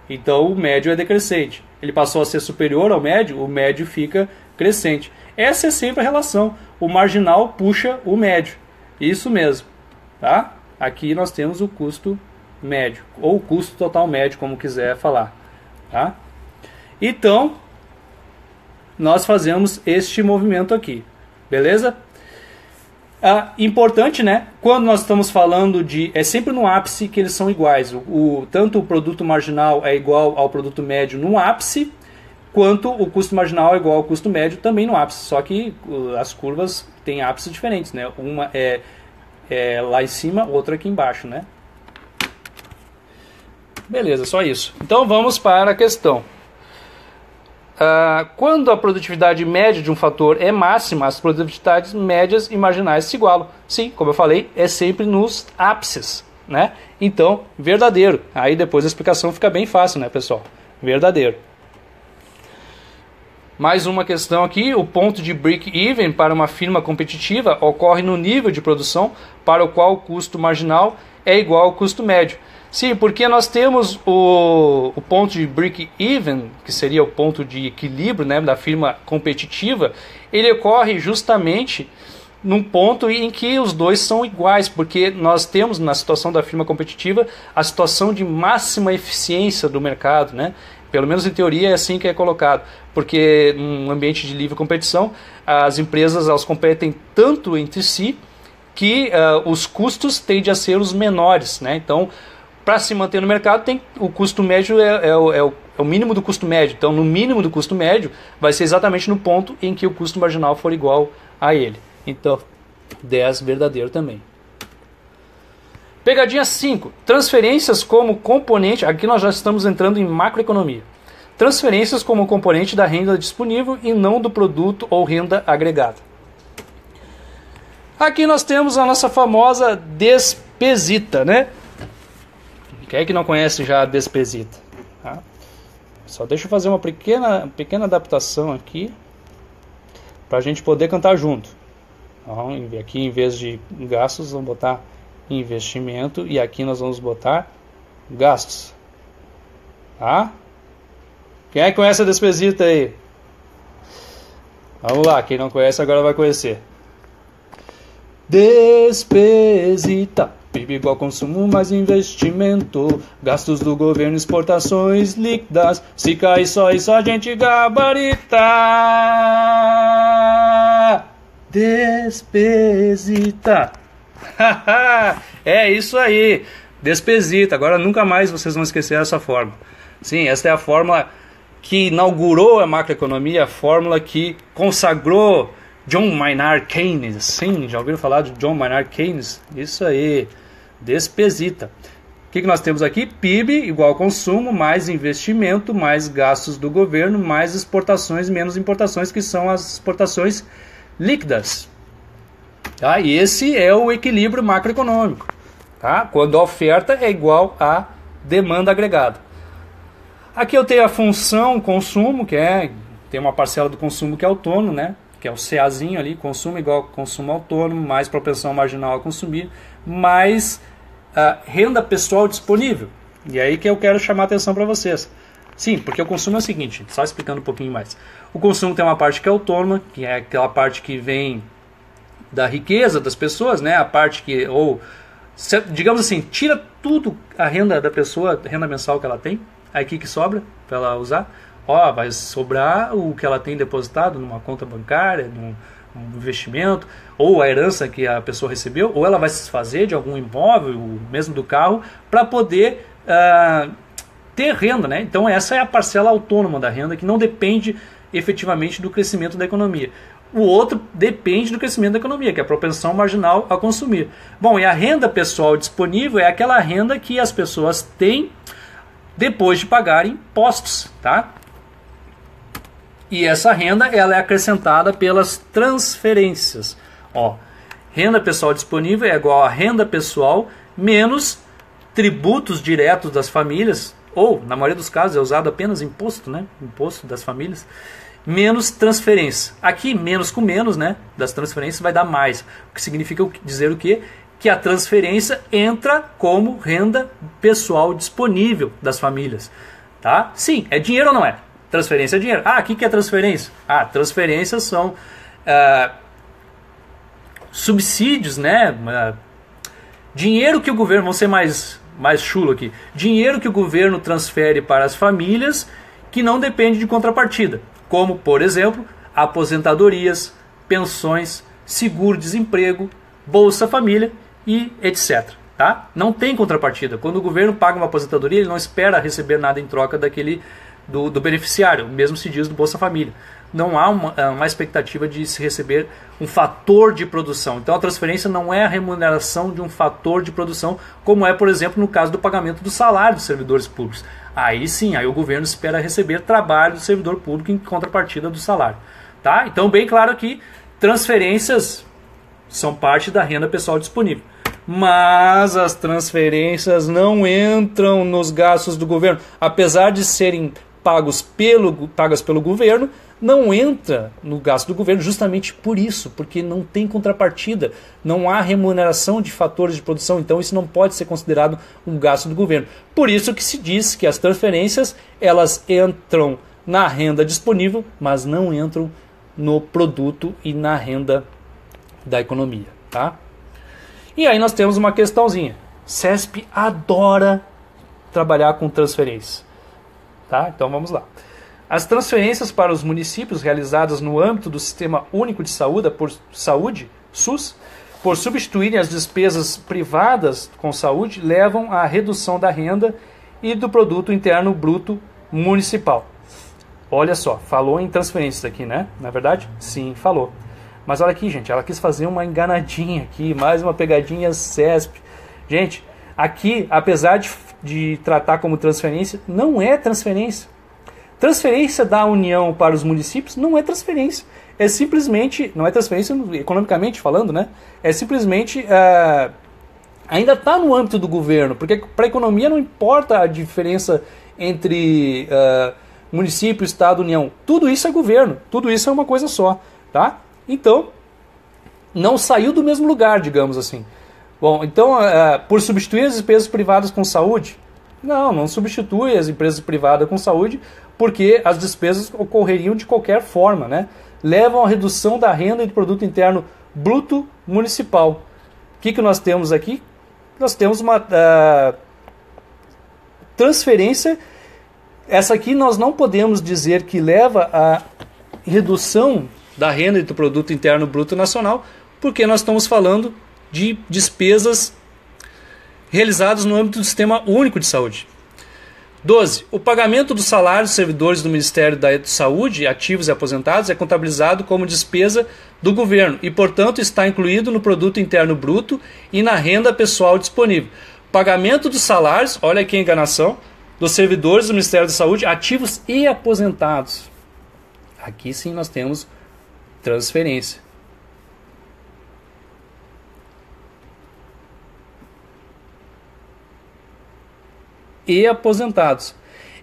Então o médio é decrescente. Ele passou a ser superior ao médio, o médio fica crescente. Essa é sempre a relação. O marginal puxa o médio. Isso mesmo. Tá? Aqui nós temos o custo médio, ou o custo total médio, como quiser falar. Tá? Então, nós fazemos este movimento aqui. Beleza? Importante, né? Quando nós estamos falando de... É sempre no ápice que eles são iguais. Tanto o produto marginal é igual ao produto médio no ápice, quanto o custo marginal é igual ao custo médio também no ápice. Só que as curvas têm ápices diferentes, né? Uma é lá em cima, outra aqui embaixo, né? Beleza, só isso. Então vamos para a questão. Quando a produtividade média de um fator é máxima, as produtividades médias e marginais se igualam. Sim, como eu falei, é sempre nos ápices, né? Então, verdadeiro. Aí depois a explicação fica bem fácil, né, pessoal? Verdadeiro. Mais uma questão aqui. O ponto de break-even para uma firma competitiva ocorre no nível de produção para o qual o custo marginal é igual ao custo médio. Sim, porque nós temos o ponto de break-even, que seria o ponto de equilíbrio, né, da firma competitiva, ele ocorre justamente num ponto em que os dois são iguais, porque nós temos na situação da firma competitiva a situação de máxima eficiência do mercado, né? Pelo menos em teoria é assim que é colocado, porque num ambiente de livre competição, as empresas elas competem tanto entre si que os custos tendem a ser os menores, né? Então, para se manter no mercado, o custo médio é o mínimo do custo médio. Então, no mínimo do custo médio, vai ser exatamente no ponto em que o custo marginal for igual a ele. Então, 10 verdadeiro também. Pegadinha 5. Transferências como componente... Aqui nós já estamos entrando em macroeconomia. Transferências como componente da renda disponível e não do produto ou renda agregada. Aqui nós temos a nossa famosa despesita, né? Quem é que não conhece já a despesita? Tá? Só deixa eu fazer uma pequena adaptação aqui para a gente poder cantar junto. Então, aqui em vez de gastos, vamos botar investimento e aqui nós vamos botar gastos. Tá? Quem é que conhece a despesita aí? Vamos lá, quem não conhece agora vai conhecer. Despesita, PIB igual consumo mais investimento, gastos do governo, exportações líquidas, se cair só isso a gente gabarita. Despesita. É isso aí, despesita. Agora nunca mais vocês vão esquecer essa fórmula. Sim, essa é a fórmula que inaugurou a macroeconomia, a fórmula que consagrou John Maynard Keynes. Sim, já ouviram falar de John Maynard Keynes? Isso aí, despesita. O que nós temos aqui? PIB igual consumo, mais investimento, mais gastos do governo, mais exportações, menos importações, que são as exportações líquidas. Tá? E esse é o equilíbrio macroeconômico. Tá? Quando a oferta é igual à demanda agregada. Aqui eu tenho a função consumo, que tem uma parcela do consumo que é autônomo, né? Que é o CAzinho ali, consumo igual consumo autônomo, mais propensão marginal a consumir, mais renda pessoal disponível. E aí que eu quero chamar a atenção para vocês. Sim, porque o consumo é o seguinte, só explicando um pouquinho mais. O consumo tem uma parte que é autônoma, que é aquela parte que vem da riqueza das pessoas, né? A parte que, digamos assim, tira tudo a renda da pessoa, a renda mensal que ela tem, aí que sobra para ela usar. Vai sobrar o que ela tem depositado numa conta bancária, num investimento, ou a herança que a pessoa recebeu, ou ela vai se desfazer de algum imóvel, mesmo do carro, para poder ter renda, né? Então essa é a parcela autônoma da renda, que não depende efetivamente do crescimento da economia. O outro depende do crescimento da economia, que é a propensão marginal a consumir. Bom, e a renda pessoal disponível é aquela renda que as pessoas têm depois de pagar impostos, tá? E essa renda ela é acrescentada pelas transferências. Renda pessoal disponível é igual a renda pessoal menos tributos diretos das famílias, ou, na maioria dos casos, é usado apenas imposto, né? Imposto das famílias, menos transferência. Aqui, menos com menos, né? Das transferências vai dar mais. O que significa dizer o quê? Que a transferência entra como renda pessoal disponível das famílias. Tá? Sim, é dinheiro ou não é? Transferência é dinheiro. O que é transferência? Transferências são subsídios, né? Dinheiro que o governo, vamos ser mais chulo aqui, dinheiro que o governo transfere para as famílias que não depende de contrapartida, como, por exemplo, aposentadorias, pensões, seguro-desemprego, Bolsa Família e etc. Tá? Não tem contrapartida. Quando o governo paga uma aposentadoria, ele não espera receber nada em troca do beneficiário, o mesmo se diz do Bolsa Família. Não há uma expectativa de se receber um fator de produção. Então a transferência não é a remuneração de um fator de produção, como é, por exemplo, no caso do pagamento do salário dos servidores públicos. Aí sim, aí o governo espera receber trabalho do servidor público em contrapartida do salário. Tá? Então, bem claro aqui, transferências são parte da renda pessoal disponível. Mas as transferências não entram nos gastos do governo. Apesar de serem pagas pelo governo, não entra no gasto do governo justamente por isso, porque não tem contrapartida, não há remuneração de fatores de produção, então isso não pode ser considerado um gasto do governo. Por isso que se diz que as transferências elas entram na renda disponível, mas não entram no produto e na renda da economia, tá? E aí nós temos uma questãozinha. CESP adora trabalhar com transferências. Tá? Então vamos lá. As transferências para os municípios realizadas no âmbito do Sistema Único de Saúde, SUS, por substituírem as despesas privadas com saúde, levam à redução da renda e do produto interno bruto municipal. Olha só, falou em transferências aqui, né? Na verdade, sim, falou. Mas olha aqui, gente, ela quis fazer uma enganadinha aqui, mais uma pegadinha CESP. Gente, Aqui, apesar de tratar como transferência, não é transferência. Transferência da União para os municípios não é transferência. É simplesmente, não é transferência economicamente falando, né? É simplesmente, ainda está no âmbito do governo, porque para a economia não importa a diferença entre município, estado, União. Tudo isso é governo, tudo isso é uma coisa só, tá? Então, não saiu do mesmo lugar, digamos assim. Bom, então, por substituir as despesas privadas com saúde? Não substitui as empresas privadas com saúde, porque as despesas ocorreriam de qualquer forma, né? Levam à redução da renda e do produto interno bruto municipal. O que nós temos aqui? Nós temos uma transferência. Essa aqui nós não podemos dizer que leva à redução da renda e do produto interno bruto nacional, porque nós estamos falando de despesas realizadas no âmbito do Sistema Único de Saúde. 12. O pagamento dos salários dos servidores do Ministério da Saúde, ativos e aposentados, é contabilizado como despesa do governo e, portanto, está incluído no produto interno bruto e na renda pessoal disponível. Pagamento dos salários, olha aqui a enganação, dos servidores do Ministério da Saúde, ativos e aposentados. Aqui sim nós temos transferência. E aposentados.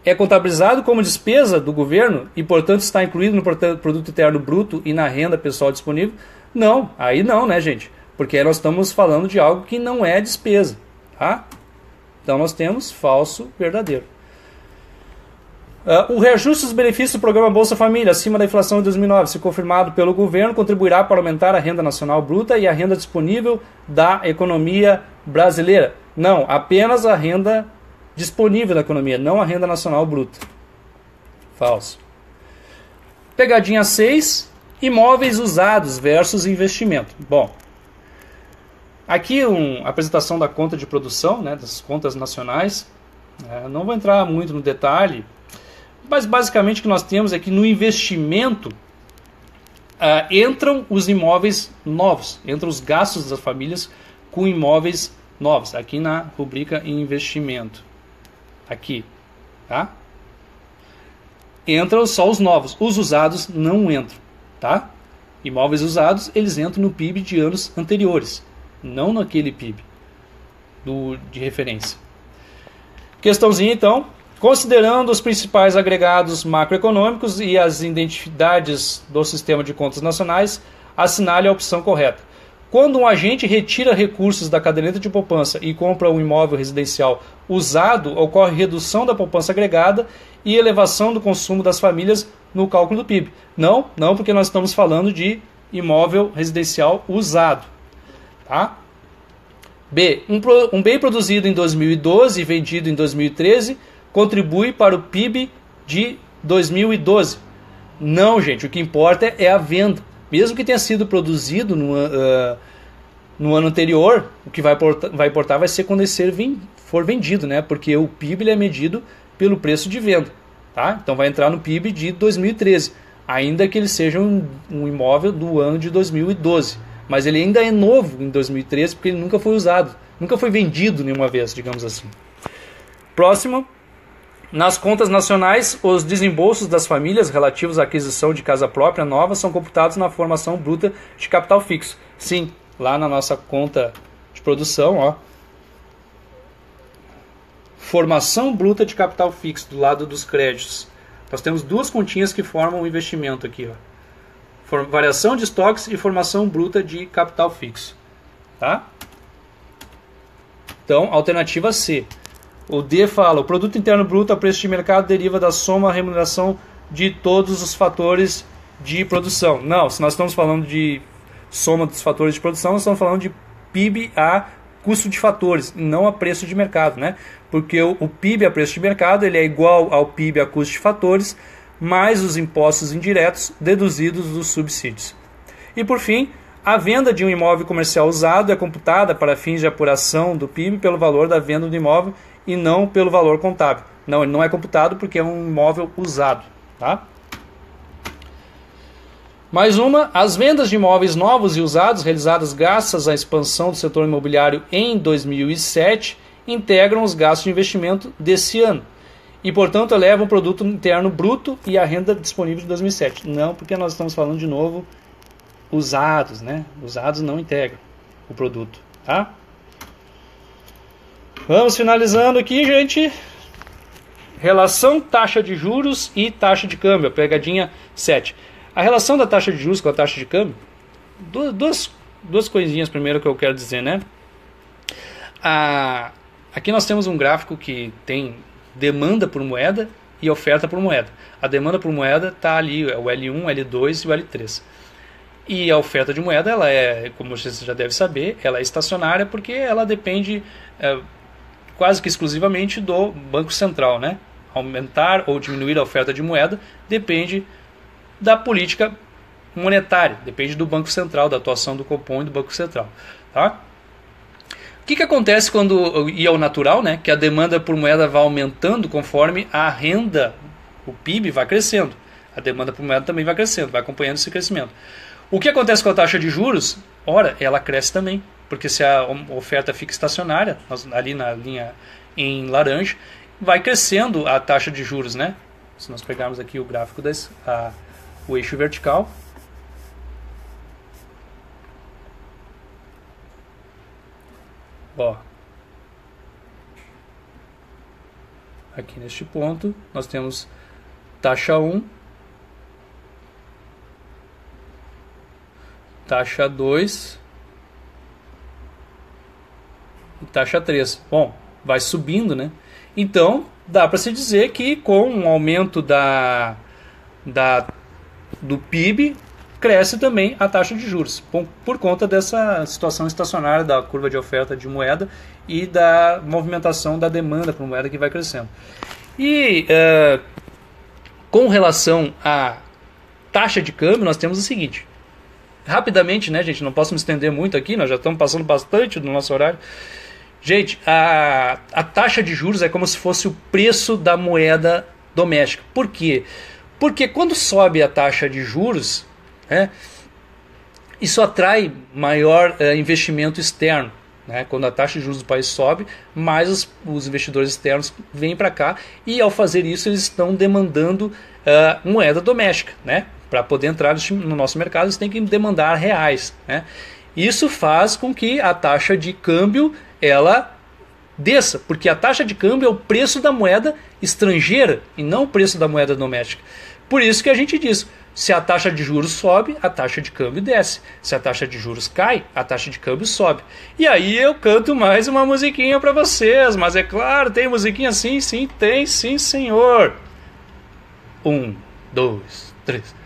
É contabilizado como despesa do governo e, portanto, está incluído no produto interno bruto e na renda pessoal disponível? Não, aí não, né, gente? Porque nós estamos falando de algo que não é despesa, tá? Então nós temos falso, verdadeiro. O reajuste dos benefícios do programa Bolsa Família acima da inflação de 2009, se confirmado pelo governo, contribuirá para aumentar a renda nacional bruta e a renda disponível da economia brasileira. Não, apenas a renda disponível da economia, não a renda nacional bruta. Falso. Pegadinha 6. Imóveis usados versus investimento. Bom, aqui a apresentação da conta de produção, né, das contas nacionais. Não vou entrar muito no detalhe, mas basicamente o que nós temos é que no investimento entram os imóveis novos, entram os gastos das famílias com imóveis novos, aqui na rubrica investimento. Aqui, tá? Entram só os novos, os usados não entram, tá? Imóveis usados, eles entram no PIB de anos anteriores, não naquele PIB de referência. Questãozinha então, considerando os principais agregados macroeconômicos e as identidades do sistema de contas nacionais, assinale a opção correta. Quando um agente retira recursos da caderneta de poupança e compra um imóvel residencial usado, ocorre redução da poupança agregada e elevação do consumo das famílias no cálculo do PIB. Não, porque nós estamos falando de imóvel residencial usado. Tá? B. Um bem produzido em 2012 e vendido em 2013 contribui para o PIB de 2012. Não, gente, o que importa é a venda. Mesmo que tenha sido produzido no ano anterior, o que vai importar vai ser quando ele for vendido, né? Porque o PIB ele é medido pelo preço de venda. Tá? Então vai entrar no PIB de 2013, ainda que ele seja um imóvel do ano de 2012. Mas ele ainda é novo em 2013 porque ele nunca foi usado, nunca foi vendido nenhuma vez, digamos assim. Próximo. Nas contas nacionais, os desembolsos das famílias relativos à aquisição de casa própria nova são computados na formação bruta de capital fixo. Sim, lá na nossa conta de produção, ó, formação bruta de capital fixo do lado dos créditos. Nós temos duas continhas que formam o investimento aqui, ó. Variação de estoques e formação bruta de capital fixo. Tá? Então, alternativa C. O D fala, o produto interno bruto a preço de mercado deriva da soma remuneração de todos os fatores de produção. Não, se nós estamos falando de soma dos fatores de produção, nós estamos falando de PIB a custo de fatores, não a preço de mercado, né? Porque o PIB a preço de mercado ele é igual ao PIB a custo de fatores, mais os impostos indiretos deduzidos dos subsídios. E por fim, a venda de um imóvel comercial usado é computada para fins de apuração do PIB pelo valor da venda do imóvel e não pelo valor contábil. Não, ele não é computado porque é um imóvel usado. Tá? Mais uma, as vendas de imóveis novos e usados realizadas graças à expansão do setor imobiliário em 2007 integram os gastos de investimento desse ano e, portanto, elevam o produto interno bruto e a renda disponível de 2007. Não, porque nós estamos falando de novo usados, né? Usados não integram o produto, tá? Vamos finalizando aqui, gente. Relação taxa de juros e taxa de câmbio, a pegadinha 7. A relação da taxa de juros com a taxa de câmbio, duas coisinhas primeiro que eu quero dizer, né? Aqui nós temos um gráfico que tem demanda por moeda e oferta por moeda. A demanda por moeda está ali, é o L1, L2 e o L3. E a oferta de moeda, ela é, como você já deve saber, ela é estacionária porque ela depende quase que exclusivamente do Banco Central, né? Aumentar ou diminuir a oferta de moeda depende da política monetária, depende do Banco Central, da atuação do Copom e do Banco Central, tá? O que acontece quando, e é o natural, né, que a demanda por moeda vai aumentando conforme a renda, o PIB vai crescendo. A demanda por moeda também vai crescendo, vai acompanhando esse crescimento. O que acontece com a taxa de juros? Ora, ela cresce também, porque se a oferta fica estacionária, ali na linha em laranja, vai crescendo a taxa de juros, né? Se nós pegarmos aqui o gráfico o eixo vertical, ó, aqui neste ponto nós temos taxa 1, taxa 2 e taxa 3. Bom, vai subindo, né? Então, dá para se dizer que com um aumento do PIB, cresce também a taxa de juros, por conta dessa situação estacionária da curva de oferta de moeda e da movimentação da demanda por moeda que vai crescendo. E com relação à taxa de câmbio, nós temos o seguinte. Rapidamente, né, gente? Não posso me estender muito aqui, nós já estamos passando bastante do nosso horário. Gente, a taxa de juros é como se fosse o preço da moeda doméstica. Por quê? Porque quando sobe a taxa de juros, isso atrai maior investimento externo. Né? Quando a taxa de juros do país sobe, mais os investidores externos vêm para cá e, ao fazer isso, eles estão demandando moeda doméstica. Né? Para poder entrar no nosso mercado, eles têm que demandar reais. Né? Isso faz com que a taxa de câmbio ela desça, porque a taxa de câmbio é o preço da moeda estrangeira e não o preço da moeda doméstica. Por isso que a gente diz, se a taxa de juros sobe, a taxa de câmbio desce. Se a taxa de juros cai, a taxa de câmbio sobe. E aí eu canto mais uma musiquinha para vocês, mas é claro, tem musiquinha sim, sim, tem, sim senhor. 1, 2, 3...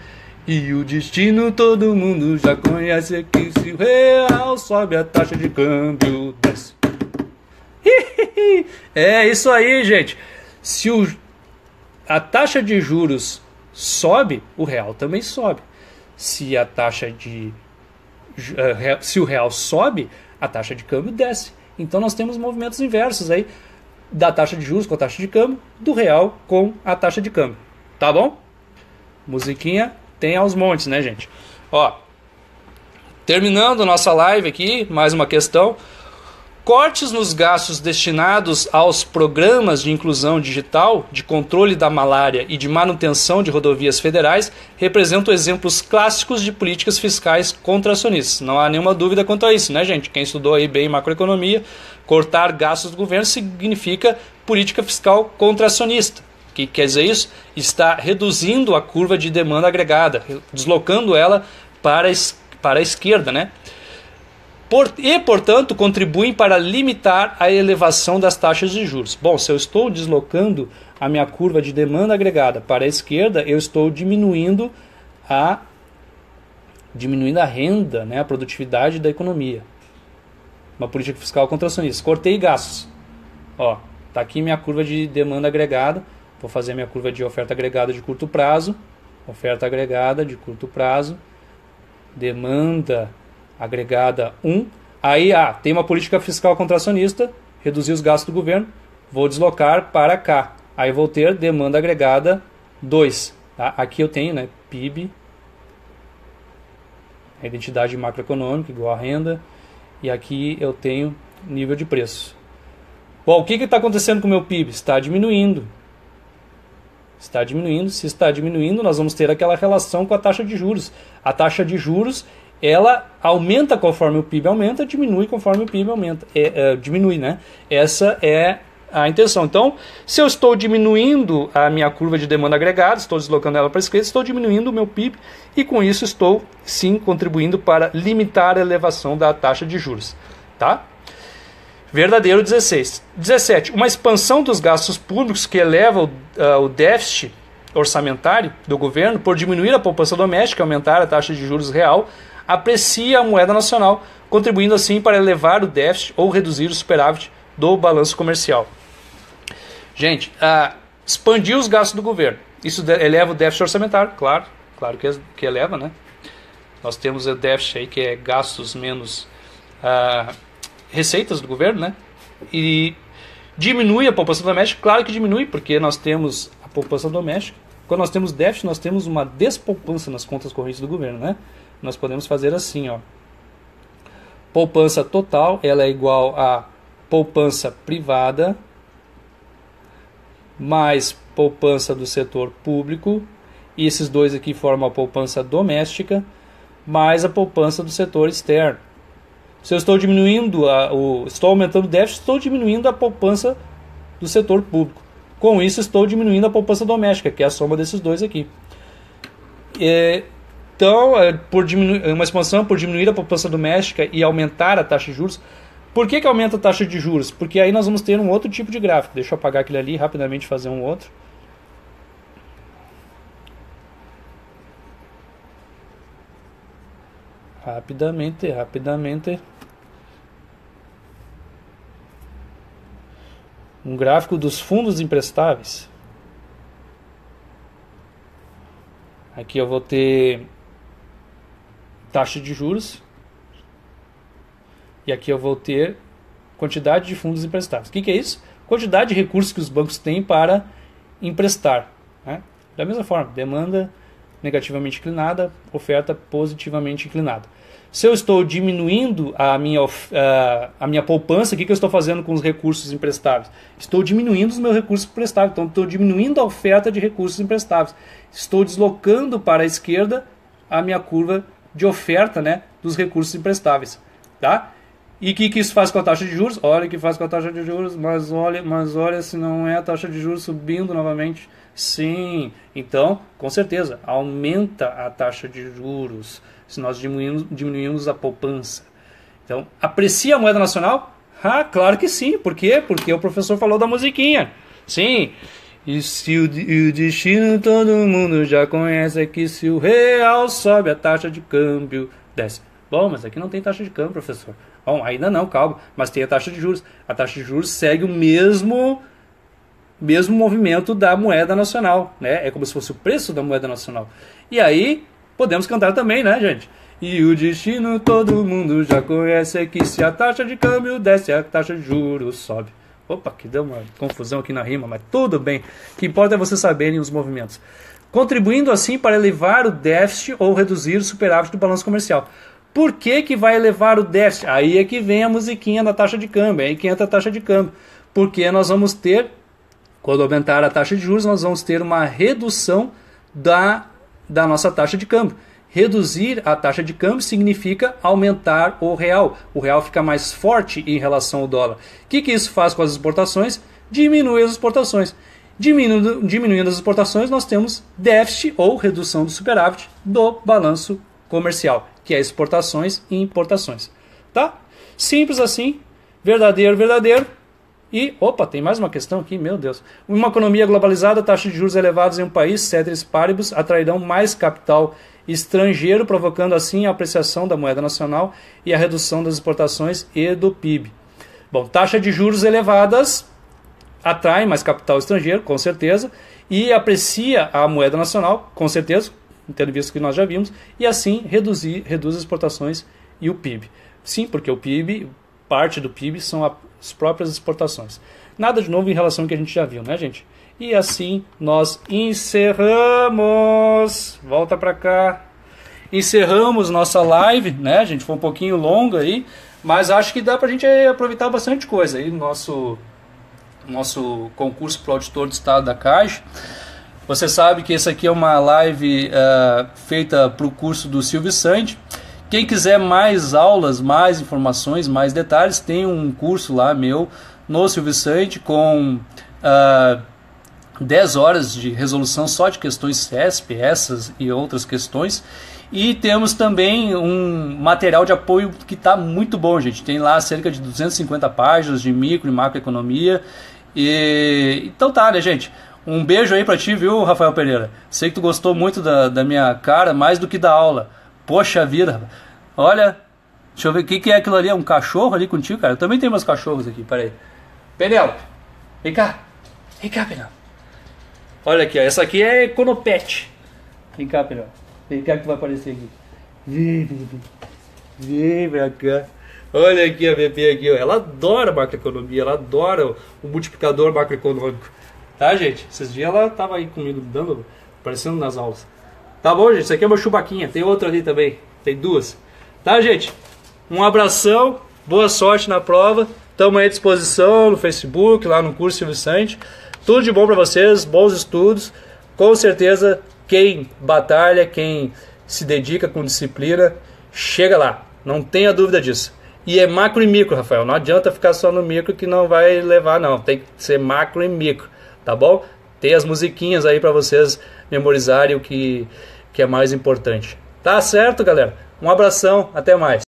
E o destino todo mundo já conhece, que se o real sobe, a taxa de câmbio desce. É isso aí, gente. Se a taxa de juros sobe, o real também sobe. Se a taxa se o real sobe, a taxa de câmbio desce. Então nós temos movimentos inversos aí da taxa de juros com a taxa de câmbio, do real com a taxa de câmbio. Tá bom? Musiquinha tem aos montes, né, gente? Ó, terminando nossa live aqui, mais uma questão. Cortes nos gastos destinados aos programas de inclusão digital, de controle da malária e de manutenção de rodovias federais representam exemplos clássicos de políticas fiscais contracionistas. Não há nenhuma dúvida quanto a isso, né, gente? Quem estudou aí bem macroeconomia, cortar gastos do governo significa política fiscal contracionista. O que quer dizer isso? Está reduzindo a curva de demanda agregada, deslocando ela para a esquerda, né? Portanto, contribuem para limitar a elevação das taxas de juros. Bom, se eu estou deslocando a minha curva de demanda agregada para a esquerda, eu estou diminuindo a renda, né, a produtividade da economia. Uma política fiscal contracionista. Cortei gastos. Ó, tá aqui minha curva de demanda agregada. Vou fazer minha curva de oferta agregada de curto prazo. Oferta agregada de curto prazo. Demanda agregada 1. Aí tem uma política fiscal contracionista, reduzir os gastos do governo, vou deslocar para cá. Aí vou ter demanda agregada 2. Tá? Aqui eu tenho, né, PIB, a identidade macroeconômica igual a renda, e aqui eu tenho nível de preço. Bom, o que está acontecendo com o meu PIB? Está diminuindo. Está diminuindo. Se está diminuindo, nós vamos ter aquela relação com a taxa de juros. A taxa de juros, ela aumenta conforme o PIB aumenta, diminui conforme o PIB aumenta. Diminui, né? Essa é a intenção. Então, se eu estou diminuindo a minha curva de demanda agregada, estou deslocando ela para a esquerda, estou diminuindo o meu PIB e com isso estou, sim, contribuindo para limitar a elevação da taxa de juros. Tá? Verdadeiro 16. 17. Uma expansão dos gastos públicos que eleva o déficit orçamentário do governo por diminuir a poupança doméstica e aumentar a taxa de juros real, aprecia a moeda nacional, contribuindo assim para elevar o déficit ou reduzir o superávit do balanço comercial. Gente, expandir os gastos do governo. Isso eleva o déficit orçamentário, claro que eleva, né? Nós temos o déficit aí que é gastos menos receitas do governo, né? E diminui a poupança doméstica, claro que diminui, porque nós temos a poupança doméstica. Quando nós temos déficit, nós temos uma despoupança nas contas correntes do governo, né? Nós podemos fazer assim, ó. Poupança total, ela é igual a poupança privada mais poupança do setor público, e esses dois aqui formam a poupança doméstica mais a poupança do setor externo. Se eu estou diminuindo, estou aumentando o déficit, estou diminuindo a poupança do setor público. Com isso, estou diminuindo a poupança doméstica, que é a soma desses dois aqui. Então, uma expansão por diminuir a poupança doméstica e aumentar a taxa de juros. Por que aumenta a taxa de juros? Porque aí nós vamos ter um outro tipo de gráfico. Deixa eu apagar aquele ali, rapidamente fazer um outro. Rapidamente. Um gráfico dos fundos emprestáveis. Aqui eu vou ter taxa de juros. E aqui eu vou ter quantidade de fundos emprestáveis. O que é isso? Quantidade de recursos que os bancos têm para emprestar. Né? Da mesma forma, demanda negativamente inclinada, oferta positivamente inclinada. Se eu estou diminuindo a minha poupança, o que eu estou fazendo com os recursos emprestáveis? Estou diminuindo os meus recursos emprestáveis, então estou diminuindo a oferta de recursos emprestáveis. Estou deslocando para a esquerda a minha curva de oferta, né, dos recursos emprestáveis. Tá? E o que isso faz com a taxa de juros? Olha o que faz com a taxa de juros, mas olha se não é a taxa de juros subindo novamente. Sim, então, com certeza, aumenta a taxa de juros se nós diminuímos a poupança. Então, aprecia a moeda nacional? Claro que sim. Por quê? Porque o professor falou da musiquinha. Sim. E se o destino todo mundo já conhece é que se o real sobe, a taxa de câmbio desce. Bom, mas aqui não tem taxa de câmbio, professor. Bom, ainda não, calma. Mas tem a taxa de juros. A taxa de juros segue o mesmo movimento da moeda nacional, né? É como se fosse o preço da moeda nacional. E aí, podemos cantar também, né, gente? E o destino todo mundo já conhece é que se a taxa de câmbio desce, a taxa de juros sobe. Opa, que deu uma confusão aqui na rima, mas tudo bem. O que importa é vocês saberem os movimentos. Contribuindo assim para elevar o déficit ou reduzir o superávit do balanço comercial. Por que vai elevar o déficit? Aí é que vem a musiquinha da taxa de câmbio, aí que entra a taxa de câmbio. Porque nós vamos ter, quando aumentar a taxa de juros, nós vamos ter uma redução da nossa taxa de câmbio. Reduzir a taxa de câmbio significa aumentar o real. O real fica mais forte em relação ao dólar. O que isso faz com as exportações? Diminui as exportações. Diminuindo as exportações, nós temos déficit ou redução do superávit do balanço comercial, que é exportações e importações. Tá? Simples assim. Verdadeiro. E, opa, tem mais uma questão aqui, meu Deus. Uma economia globalizada, taxas de juros elevadas em um país, ceteris paribus, atrairão mais capital estrangeiro, provocando assim a apreciação da moeda nacional e a redução das exportações e do PIB. Bom, taxa de juros elevadas atrai mais capital estrangeiro, com certeza, e aprecia a moeda nacional, com certeza, tendo visto que nós já vimos, e assim reduz as exportações e o PIB. Sim, porque o PIB, parte do PIB são as próprias exportações. Nada de novo em relação ao que a gente já viu, né, gente? E assim nós encerramos. Volta para cá. Encerramos nossa live, né, gente? Foi um pouquinho longa aí, mas acho que dá pra gente aproveitar bastante coisa aí no nosso nosso concurso para o auditor do estado da Caixa. Você sabe que essa aqui é uma live feita para o curso do Silvio Sante. Quem quiser mais aulas, mais informações, mais detalhes, tem um curso lá meu no Silvio Sante com 10 horas de resolução só de questões CESP, essas e outras questões. E temos também um material de apoio que está muito bom, gente. Tem lá cerca de 250 páginas de micro e macroeconomia. Então tá, né, gente? Um beijo aí pra ti, viu, Rafael Pereira? Sei que tu gostou muito da minha cara, mais do que da aula. Poxa vida, olha, deixa eu ver, o que é aquilo ali? É um cachorro ali contigo, cara? Eu também tenho meus cachorros aqui, peraí. Penélope, vem cá, Penélope. Olha aqui, ó, essa aqui é Econopet. Vem cá, Penélope, vem cá que tu vai aparecer aqui. Vem pra cá. Olha aqui a BP aqui, ó. Ela adora macroeconomia, ela adora o multiplicador macroeconômico. Tá, gente? Esses dias ela tava aí comigo, aparecendo nas aulas. Tá bom, gente? Isso aqui é uma chubaquinha. Tem outra ali também. Tem duas. Tá, gente? Um abração. Boa sorte na prova. Estamos aí à disposição no Facebook, lá no curso Silvio Sante. Tudo de bom para vocês. Bons estudos. Com certeza, quem batalha, quem se dedica com disciplina, chega lá. Não tenha dúvida disso. E é macro e micro, Rafael. Não adianta ficar só no micro que não vai levar, não. Tem que ser macro e micro. Tá bom? Tem as musiquinhas aí para vocês memorizarem o que é mais importante. Tá certo, galera? Um abração, até mais.